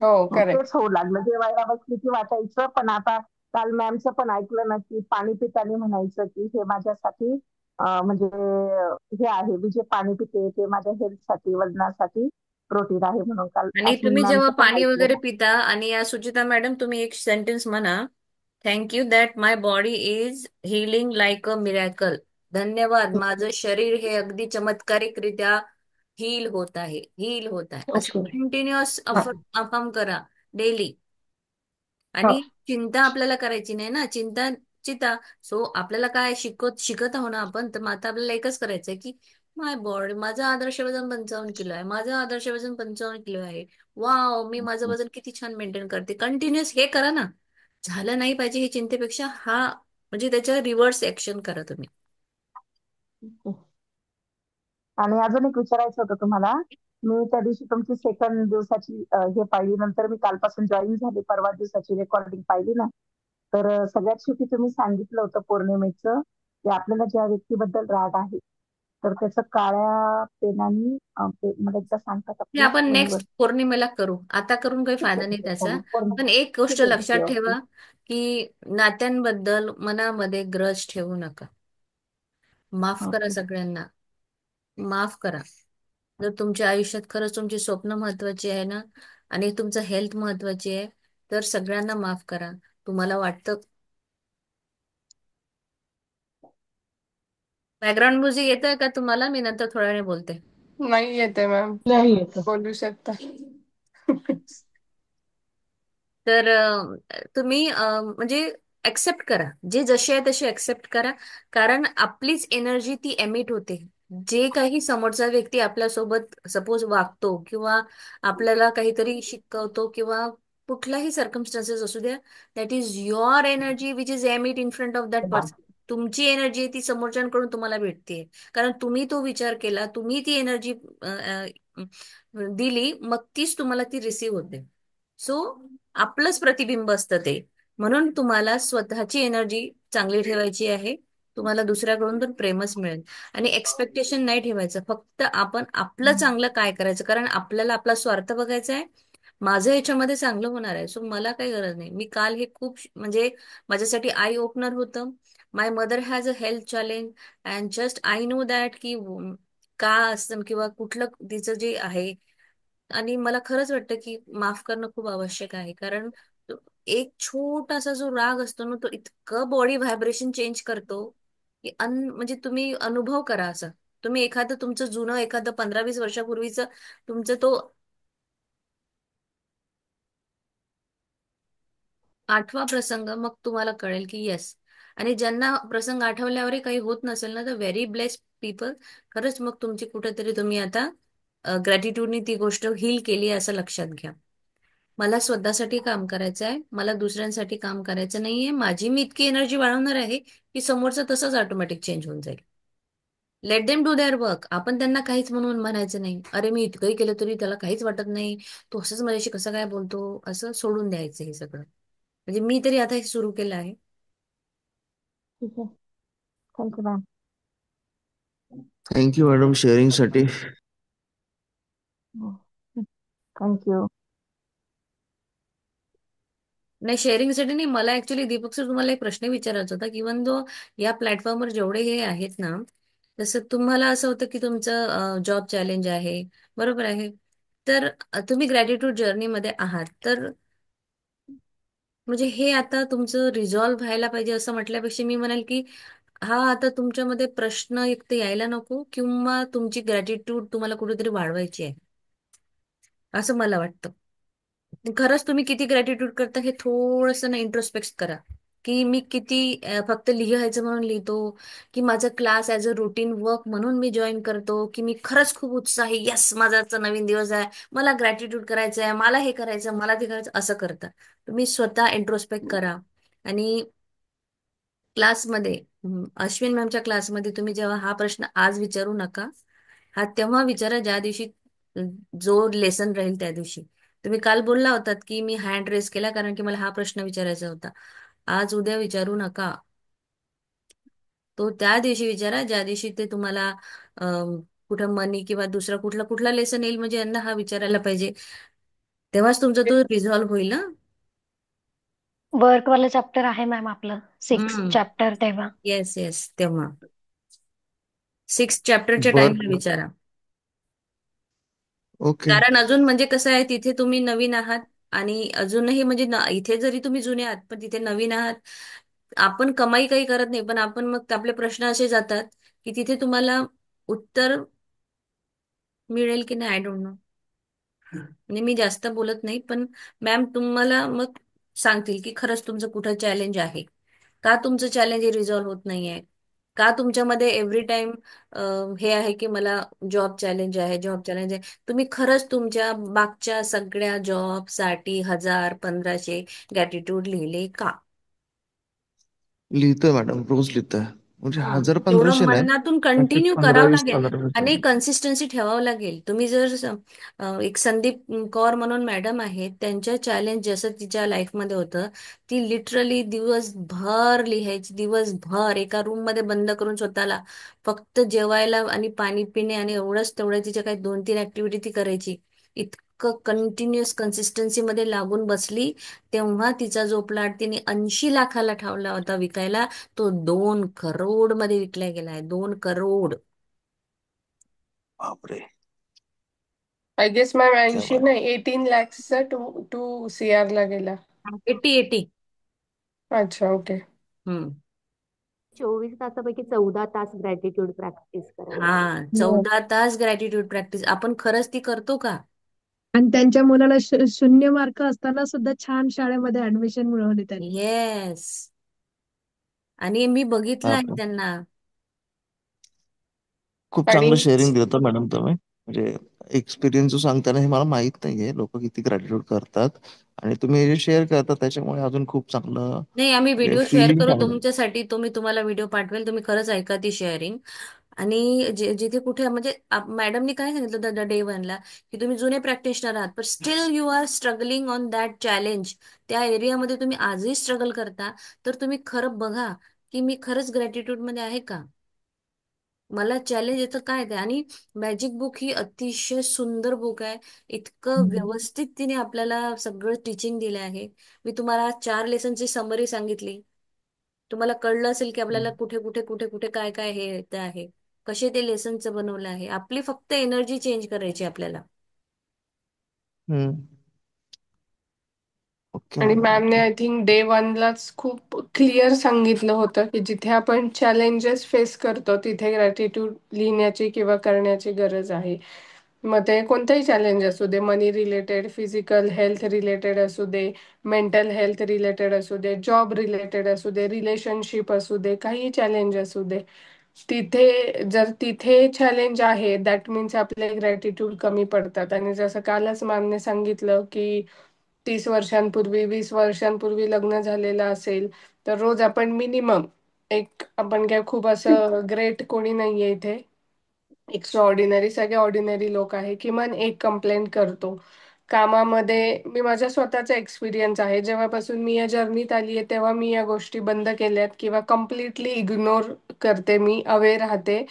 हो, करेक्ट. तेच होऊ लागलं. जेवायला बसली की वाटायचं, पण आता काल मॅमचं पण ऐकलं ना, की पाणी पिताना म्हणायचं की हे माझ्यासाठी म्हणजे हे आहे, मी जे पाणी पिते ते माझ्या हेल्थसाठी, वजनासाठी प्रोटीन आहे, म्हणून काल आणि अश्विन तुम्ही जेव्हा मॅमचं पण पाणी ऐकलं. वगैरे पिता, आणि या सुचिता मॅडम तुम्ही एक सेंटेन्स म्हणा, thank you that my body is healing like a miracle. धन्यवाद, माझं शरीर हे अगदी चमत्कारिकरित्या हील होत आहे, असं ओके. कंटिन्युअस हा. अफर्म करा डेली. हा. आणि चिंता आपल्याला करायची नाही ना, चिंता सो आपल्याला काय शिकत आहो ना आपण, तर मग आता आपल्याला एकच करायचंय की माय बॉडी, माझं आदर्श वजन 55 किलो आहे, माझं आदर्श वजन 55 किलो आहे, वाव, मी माझं वजन किती छान मेंटेन करते. कंटिन्युअस हे करा ना. झालं नाही पाहिजे हे चिंतेपेक्षा, हा म्हणजे त्याच्या रिव्हर्स ऍक्शन करा तुम्ही. आणि अजून एक विचारायचं होतं तुम्हाला. मी त्या दिवशी तुमची सेकंड दिवसाची हे पाहिली, नंतर मी कालपासून जॉईन झाले, परवा दिवसाची रेकॉर्डिंग पाहिली ना, तर सगळ्यात शेवटी तुम्ही सांगितलं होतं पौर्णिमेचं, की आपल्याला ज्या व्यक्तीबद्दल राग आहे तर त्याचं काळ्या पेनाने मला एकदा सांगतात हे आपलं आपण वहीवर. नेक्स्ट पौर्णिमेला करू, आता करून काही ठीक आहे फायदा नाही ठीक आहे त्याचा. पण एक ठीक गोष्ट आहे ठीक लक्षात आहे. ओके. ठेवा की नात्यांबद्दल मनामध्ये ग्रज ठेवू नका. माफ करा ओके. सगळ्यांना, माफ करा. जर तुमच्या आयुष्यात खरंच तुमची स्वप्न महत्वाची आहे ना, आणि तुमचं हेल्थ महत्वाची आहे, तर सगळ्यांना माफ करा. तुम्हाला वाटतं बॅकग्राऊंड म्युझिक येतोय का तुम्हाला? मी नंतर थोड्या वेळाने बोलते. नाही येते मॅम, नाही येत. बोलू शकता. तर तुम्ही म्हणजे ऍक्सेप्ट करा, जे जसे आहे तसे ऍक्सेप्ट करा. कारण आपलीच एनर्जी ती एमिट होते. जे काही समोरचा व्यक्ती आपल्यासोबत सपोज वागतो किंवा आपल्याला काहीतरी शिकवतो किंवा कुठलाही सर्कमस्टन्सेस असू द्या, that is your energy which is emit in front of that person. तुमची एनर्जी ती समोरच्यांकडून तुम्हाला भेटते, कारण तुम्ही तो विचार केला, तुम्ही ती एनर्जी दिली, मग तीच तुम्हाला ती रिसीव्ह होते. सो आपलंच प्रतिबिंब असतं ते. म्हणून तुम्हाला स्वतःची एनर्जी चांगली ठेवायची आहे. तुम्हाला दुसऱ्याकडून पण प्रेमच मिळेल. आणि एक्सपेक्टेशन नाही ठेवायचं, फक्त आपण आपलं चांगलं काय करायचं, कारण आपल्याला आपला स्वार्थ बघायचा आहे. माझं याच्यामध्ये चांगलं होणार आहे, सो मला काही गरज नाही. मी काल हे खूप म्हणजे माझ्यासाठी आय ओपनर होतं. My mother has a health challenge and just I know that की का असतं किंवा कुठलं तिचं जे आहे. आणि मला खरंच वाटतं की माफ करणं खूप आवश्यक आहे, कारण एक छोटासा जो राग असतो ना, तो इतकं बॉडी व्हायब्रेशन चेंज करतो की म्हणजे तुम्ही अनुभव करा असं. तुम्ही एखादं तुमचं जुनं, एखादं 15-20 वर्षापूर्वीचं तुमचं तो आठवा प्रसंग, मग तुम्हाला कळेल की येस. आणि ज्यांना प्रसंग आठवल्यावरही काही होत नसेल ना, तर व्हेरी ब्लेस्ड पीपल. खरंच मग तुमची कुठेतरी तुम्ही आता ग्रॅटिट्यूडनी ती गोष्ट हील केली आहे असं लक्षात घ्या. मला स्वतःसाठी काम करायचं आहे, मला दुसऱ्यांसाठी काम करायचं नाहीये. माझी मी इतकी एनर्जी वाढवणार आहे की समोरचं तसंच ऑटोमॅटिक चेंज होऊन जाईल. Let them do their work. आपण त्यांना काहीच म्हणून म्हणायचं नाही, अरे मी इतकंही केलं तरी त्याला काहीच वाटत नाही, तो असंच माझ्याशी कसं काय बोलतो, असं सोडून द्यायचं हे सगळं. म्हणजे मी तरी आता हे सुरू केलं आहे. ठीक आहे. Thank you ma'am. थँक्यू मॅडम शेअरिंगसाठी. थँक्यू. नाही, शेअरिंगसाठी नाही, मला ऍक्च्युली दीपक सर तुम्हाला एक प्रश्न विचारायचा होता. इव्हन दो या प्लॅटफॉर्मवर जेवढे हे आहेत ना, जसं तुम्हाला असं होतं की तुमचं जॉब चॅलेंज आहे, बरोबर आहे, तर तुम्ही ग्रॅटिट्यूड जर्नीमध्ये आहात, तर म्हणजे हे आता तुमचं रिझॉल्व्ह व्हायला पाहिजे असं म्हटल्यापेक्षा मी म्हणाल की हा आता तुमच्यामध्ये प्रश्न एक तर यायला नको, किंवा तुमची ग्रॅटिट्यूड तुम्हाला कुठेतरी वाढवायची आहे असं मला वाटतं. खरंच तुम्ही किती ग्रॅटिट्यूड करता हे थोडंसं ना इंट्रोस्पेक्ट करा, की मी किती फक्त लिहायचं म्हणून लिहितो, की माझा class as a routine work म्हणून मी जॉईन करतो, की मी खरंच खूप उत्साही, यस माझा आजचा नवीन दिवस आहे, मला ग्रॅटिट्यूड करायचं आहे, मला हे करायचं, मला ते करायचं, असं करता. तुम्ही स्वतः इंट्रोस्पेक्ट करा. आणि क्लासमध्ये अश्विन मॅमच्या क्लासमध्ये तुम्ही जेव्हा हा प्रश्न आज विचारू नका, हा तेव्हा विचारा ज्या दिवशी जो लेसन राहील त्या दिवशी. तुम्ही काल बोलला होतात की मी हँड रेस केला कारण की मला हा प्रश्न विचारायचा होता. आज उद्या विचारू नका, तो त्या दिवशी विचारा ज्या दिवशी ते तुम्हाला कुठं मनी किंवा दुसरा कुठला कुठला लेसन येईल, म्हणजे यांना हा विचारायला पाहिजे, तेव्हाच तुमचा तो रिझॉल्व्ह होईल ना. वर्क वाला चॅप्टर आहे मॅम आपलं 6 हम्म. चॅप्टर तेव्हा. येस येस, तेव्हा 6 चॅप्टरच्या टाइमला बर. विचारा. ओके. कारण अजून म्हणजे कसं आहे, तिथे तुम्ही नवीन आहात, आणि अजूनही म्हणजे इथे जरी तुम्ही जुने आहात पण तिथे नवीन आहात. आपण कमाई काही करत नाही, पण आपण मग आपले प्रश्न असे जातात की तिथे तुम्हाला उत्तर मिळेल की नाही आय डोंट नो. म्हणजे मी जास्त बोलत नाही, पण मॅम तुम्हाला मग सांगतील की खरंच तुमचं कुठं चॅलेंज आहे, का तुमचं चॅलेंज हे रिझॉल्व्ह होत नाहीये, का तुमच्यामध्ये एव्हरी टाइम हे आहे की मला जॉब चॅलेंज आहे, जॉब चॅलेंज आहे. तुम्ही खरंच तुमच्या मागच्या सगळ्या जॉब साठी 1000 1500 ग्रॅटिट्यूड लिहिले का? लिहितोय मॅडम, रोज लिहितोय. म्हणजे हजार तेवढं 1500 नाही, मनातून पण ते कंटिन्यू पंधरा करावं वीस लागेल, पंधरा आणि वीस कन्सिस्टन्सी ठेवावं लागेल. तुम्ही जर एक संदीप कौर म्हणून मॅडम आहेत, त्यांच्या चॅलेंज जसं तिच्या लाईफमध्ये होतं, ती लिटरली दिवसभर लिहायची, दिवसभर एका रूम मध्ये बंद करून स्वतःला फक्त जेवायला आणि पाणी पिणे आणि एवढंच तेवढं, तिच्या काही 2 3 ऍक्टिव्हिटी ती करायची. इतकं कंटिन्युअस कन्सिस्टन्सी मध्ये लागून बसली, तेव्हा तिचा जो प्लॉट तिने 80 लाखाला ठेवला होता विकायला, तो 2 करोड मध्ये विकला गेलाय. 2 करोड. बापरे. आय गेस मॅम क्या 80 बात. नाही 18 लॅक्सचा 2 CR ला गेला. 80. अच्छा ओके. हम्म. 24 तासापैकी 14 तास ग्रॅटिट्यूड प्रॅक्टिस करायला हा, पाहिजे. 14 तास ग्रॅटिट्यूड प्रॅक्टिस आपण खरंच ती करतो का? आणि त्यांच्या मुलाला 0 मार्क असताना सुद्धा छान शाळेमध्ये ऍडमिशन मिळवली त्यांनी. येस. आणि मी बघितलं आहे बापरे. त्यांना. खूप आणि चांगलं शेअरिंग देतो मॅडम तुम्ही. म्हणजे एक्सपिरियन्स सांगताना हे मला माहित नाहीये लोक किती ग्रॅटिट्यूड करतात, आणि तुम्ही हे जे शेअर करता त्याच्यामुळे अजून खूप चांगलं नाही, आम्ही म्हणजे व्हिडिओ शेअर फिलिंग करू चांगलं. तुमच्यासाठी, तुम्हाला व्हिडिओ पाठवेल, तुम्ही खरंच ऐका ती शेअरिंग. आणि जिथे कुठे म्हणजे मॅडमनी काय सांगितलं होतं डे 1ला, की तुम्ही जुने प्रॅक्टिशनर आहात पण still you are struggling on that challenge, त्या एरियामध्ये तुम्ही आजही स्ट्रगल करता, तर तुम्ही खरं बघा की मी खरंच ग्रॅटिट्यूड मध्ये आहे का, मला चॅलेंज येतं काय ते. आणि मॅजिक बुक ही अतिशय सुंदर बुक आहे. इतकं व्यवस्थित तिने आपल्याला सगळं टीचिंग दिलं आहे. मी तुम्हाला 4 लेसनची समरी सांगितली, तुम्हाला कळलं असेल की आपल्याला कुठे कुठे कुठे कुठे काय काय हे येतं आहे, कसे ते लेसनचं बनवलं आहे. आपली फक्त एनर्जी चेंज करायची आपल्याला. हम्म. ओके आणि मॅडम, मॅमने ओके. आय थिंक डे 1लाच खूप क्लिअर सांगितलं होतं की जिथे आपण चॅलेंजेस फेस करतो तिथे ग्रॅटिट्यूड लिहिण्याची किंवा करण्याची गरज आहे. मग ते कोणतेही चॅलेंज असू दे, मनी रिलेटेड, फिजिकल हेल्थ रिलेटेड असू दे, मेंटल हेल्थ रिलेटेड असू दे, जॉब रिलेटेड असू दे, रिलेशनशिप असू दे, काही चॅलेंज असू दे, तिथे जर तिथे चॅलेंज आहे दॅट मीन्स आपले ग्रॅटिट्यूड कमी पडतात. आणि जसं कालच मॅमने सांगितलं की 30 वर्षांपूर्वी 20 वर्षांपूर्वी लग्न झालेलं असेल तर रोज आपण मिनिमम एक, आपण काय खूप असं ग्रेट कोणी नाहीये इथे, एक्स्ट्रा ऑर्डिनरी सगळे ऑर्डिनरी लोक आहे, किमान एक कंप्लेंट करतो कामामध्ये. मी माझ्या स्वतःचा एक्सपिरियन्स आहे, जेव्हापासून मी या जर्नीत आली आहे तेव्हा मी या गोष्टी बंद केल्यात किंवा कम्प्लिटली इग्नोर करते, मी अवेअर राहते.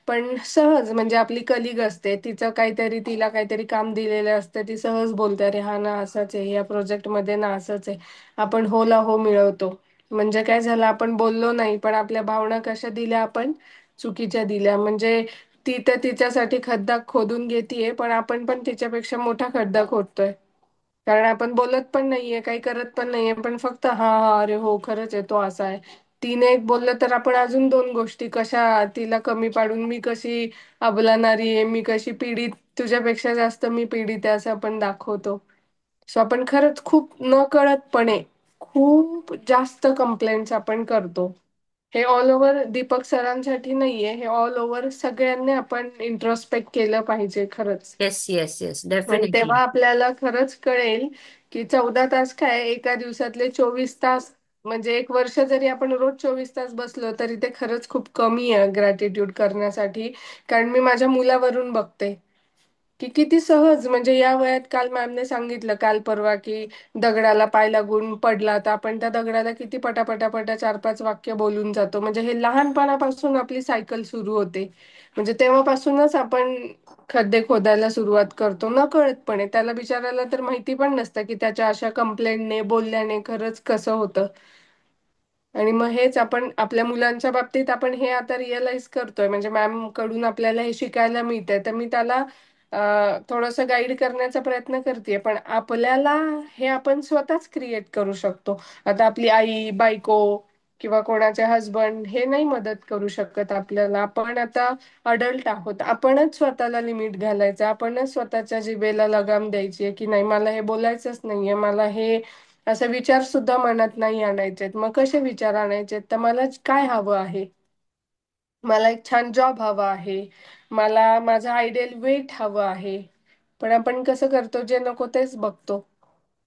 पण सहज म्हणजे आपली कलिग असते, तिचं काहीतरी तिला काहीतरी काम दिलेलं असतं, ती सहज बोलते अरे हा ना असंच आहे, या प्रोजेक्ट मध्ये ना असंच आहे. आपण हो ला हो मिळवतो. म्हणजे काय झालं, आपण बोललो नाही पण आपल्या भावना कशा दिल्या आपण, चुकीच्या दिल्या. म्हणजे ती तर तिच्यासाठी खड्डा खोदून घेतीये, पण आपण पण तिच्यापेक्षा मोठा खड्डा खोदतोय. कारण आपण बोलत पण नाहीये, काही करत पण नाहीये, पण फक्त हा हा अरे हो खरंच आहे तो असा आहे. तिने एक बोललं तर आपण अजून दोन गोष्टी कशा तिला कमी पाडून, मी कशी अबला नारी आहे, मी कशी पीडित, तुझ्यापेक्षा जास्त मी पीडित आहे असं आपण दाखवतो. सो आपण खरंच खूप न कळतपणे खूप जास्त कंप्लेंट्स आपण करतो. हे ऑल ओव्हर दीपक सरांसाठी नाहीये, हे ऑल ओव्हर सगळ्यांनी आपण इंट्रोस्पेक्ट केलं पाहिजे खरंच. येस येस येस, आणि डेफिनेटली. तेव्हा आपल्याला खरंच कळेल की 14 तास काय, एका दिवसातले 24 तास, म्हणजे एक वर्ष जरी आपण रोज 24 तास बसलो तरी ते खरंच खूप कमी आहे ग्रॅटिट्यूड करण्यासाठी. कारण मी माझ्या मुलावरून बघते की किती सहज, म्हणजे या वयात काल मॅमने सांगितलं काल परवा की दगडाला पाय लागून पडला तर आपण त्या दगडाला किती पटापटापटा 4-5 वाक्य बोलून जातो. म्हणजे हे लहानपणापासून आपली सायकल सुरू होते. म्हणजे तेव्हापासूनच आपण खड्डे खोदायला सुरुवात करतो न कळतपणे. त्याला बिचारायला तर माहिती पण नसतं की त्याच्या अशा कंप्लेंटने बोलल्याने खरंच कसं होतं. आणि मग हेच आपण आपल्या मुलांच्या बाबतीत आपण हे आता रिअलाइज करतोय, म्हणजे मॅम कडून आपल्याला हे शिकायला मिळतंय. तर मी त्याला थोडंसं गाईड करण्याचा प्रयत्न करते, पण आपल्याला हे आपण स्वतःच क्रिएट करू शकतो. आता आपली आई, बायको किंवा कोणाचे हजबंड हे नाही मदत करू शकत आपल्याला. आपण आता अडल्ट आहोत, आपणच स्वतःला लिमिट घालायचं, आपणच स्वतःच्या जिभेला लगाम द्यायची की नाही मला हे बोलायचंच नाहीये, मला हे असे विचार सुद्धा मनात नाही आणायचेत. मग कसे विचार आणायचेत, तर मला काय हवं आहे, मला एक छान जॉब हवा आहे, मला माझं आयडियल वेट हवं आहे. पण आपण कसं करतो, जे नको तेच बघतो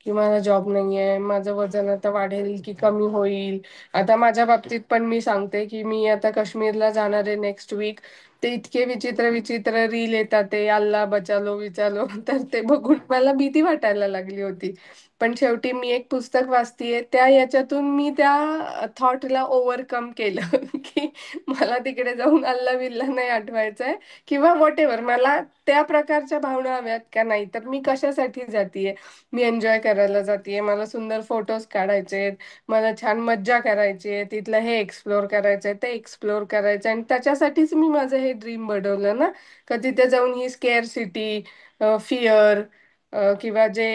की मला जॉब नाहीये, माझं वजन आता वाढेल की कमी होईल. आता माझ्या बाबतीत पण मी सांगते की मी आता काश्मीरला जाणार आहे नेक्स्ट वीक. ते इतके विचित्र विचित्र रील येतात, ते अल्ला बचालो विचालो तर ते बघून मला भीती वाटायला लागली होती. पण शेवटी मी एक पुस्तक वाचतीये, त्या याच्यातून मी त्या थॉटला ओव्हरकम केलं की मला तिकडे जाऊन अल्ला बिल्ला नाही आठवायचंय, किंवा वॉट एव्हर मला त्या प्रकारच्या भावना हव्यात का नाही, तर मी कशासाठी जातीये, मी एन्जॉय करायला जातीये, मला सुंदर फोटोज काढायचे, मला छान मज्जा करायची आहे, तिथलं हे एक्सप्लोअर करायचंय ते एक्सप्लोअर करायचं. आणि त्याच्यासाठीच मी माझं हे ड्रीम बनवलं ना, का तिथे जाऊन ही स्केअर सिटी, फिअर किंवा जे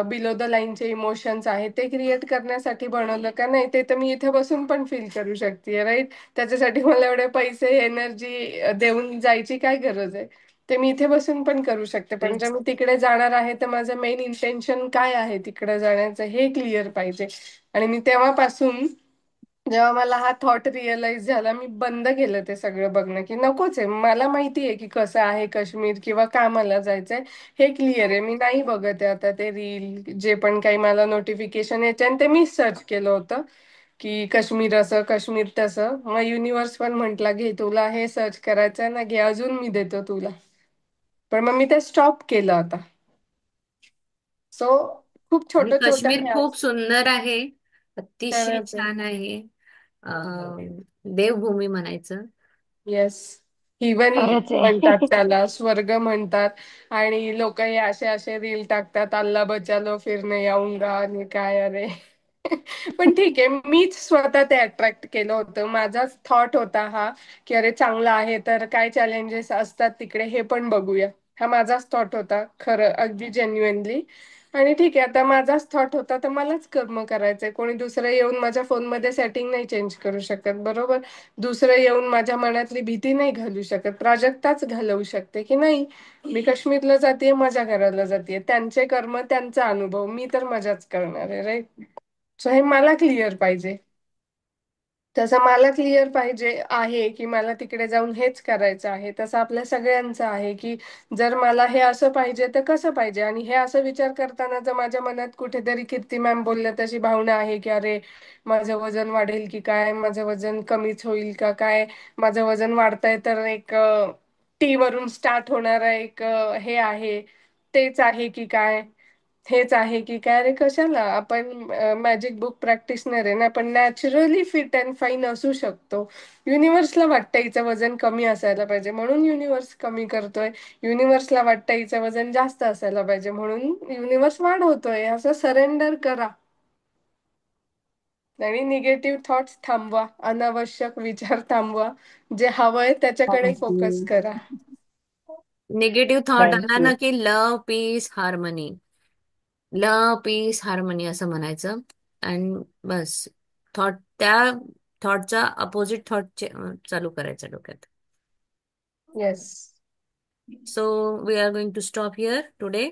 बिलो द लाईनचे इमोशन्स आहेत ते क्रिएट करण्यासाठी बनवलं. का नाही, ते तर मी इथे बसून पण फील करू शकते राईट. त्याच्यासाठी मला एवढे पैसे एनर्जी देऊन जायची काय गरज आहे. ते मी इथे बसून पण करू शकते. पण जेव्हा मी तिकडे जाणार आहे तर माझं मेन इंटेन्शन काय आहे तिकडे जाण्याचं हे क्लिअर पाहिजे. आणि मी तेव्हापासून, जेव्हा मला हा थॉट रिअलाइज झाला, मी बंद केलं ते सगळं बघणं की नकोच आहे. मला माहिती आहे की कसं आहे काश्मीर किंवा का मला जायचंय हे क्लिअर आहे. मी नाही बघत आहे आता ते रील, जे पण काही मला नोटिफिकेशन यायचे, आणि ते मी सर्च केलं होतं की काश्मीर असं काश्मीर तसं. मग युनिव्हर्स पण म्हटला घे तुला हे सर्च करायचंय ना, घे अजून मी देतो तुला. पण मग मी ते स्टॉप केलं आता. सो खूप आणि छोट्या छोट्या काश्मीर हे खूप असतात. सुंदर आहे, अतिशय खरंच आहे. छान आहे. देवभूमी म्हणायचं. येस, हिवन खरंच म्हणतात आहे. त्याला, स्वर्ग म्हणतात. आणि लोक हे असे असे रील टाकतात, अल्ला बचालो फिरने आऊंगा आणि काय अरे. पण ठीक आहे, मीच स्वतः ते अट्रॅक्ट केलं होतं. माझाच थॉट होता हा की अरे चांगलं आहे तर काय चॅलेंजेस असतात तिकडे हे पण बघूया. हा माझाच थॉट होता खरं, अगदी जेन्युइनली. आणि ठीक आहे, आता माझाच थॉट होता तर मलाच कर्म करायचंय. कोणी दुसरं येऊन माझ्या फोनमध्ये सेटिंग नाही चेंज करू शकत, बरोबर. दुसरं येऊन माझ्या मनातली भीती नाही घालू शकत. प्राजक्ताच घालवू शकते की नाही, मी काश्मीरला जाते मजा करायला जाते, त्यांचे कर्म त्यांचा अनुभव, मी तर मजाच करणार आहे राईट. सो हे मला क्लिअर पाहिजे. तसं मला क्लिअर पाहिजे आहे की मला तिकडे जाऊन हेच करायचं आहे, तसं आपल्या सगळ्यांचं आहे की जर मला हे असं पाहिजे तर कसं पाहिजे. आणि हे असं विचार करताना जर माझ्या मनात कुठेतरी कीर्ती मॅम बोलल्या तशी भावना आहे की अरे माझं वजन वाढेल की काय, माझं वजन कमीच होईल का काय, माझं वजन वाढतंय तर एक टी वरून स्टार्ट होणारा एक हे आहे तेच आहे की काय, हेच आहे की काय रे, कशाला आपण मॅजिक बुक प्रॅक्टिशनर आहे ना, आपण नॅचरली फिट अँड फाईन असू शकतो. युनिव्हर्सला वाटतं हिचं वजन कमी असायला पाहिजे म्हणून युनिव्हर्स कमी करतोय. युनिव्हर्सला वाटतं हिचं वजन जास्त असायला पाहिजे म्हणून युनिव्हर्स वाढवतोय. असं सरेंडर करा आणि निगेटिव्ह थॉट्स थांबवा, अनावश्यक विचार थांबवा, जे हवंय त्याच्याकडे फोकस थँक्यू. करा. निगेटिव्ह थॉट आला थँक्यू. ना की लव पीस हार्मनी, लव पीस हार्मनी असं म्हणायचं. अँड बस त्या थॉटचा अपोजिट थॉट चालू करायचं डोक्यात. Yes. So we are going to stop here today.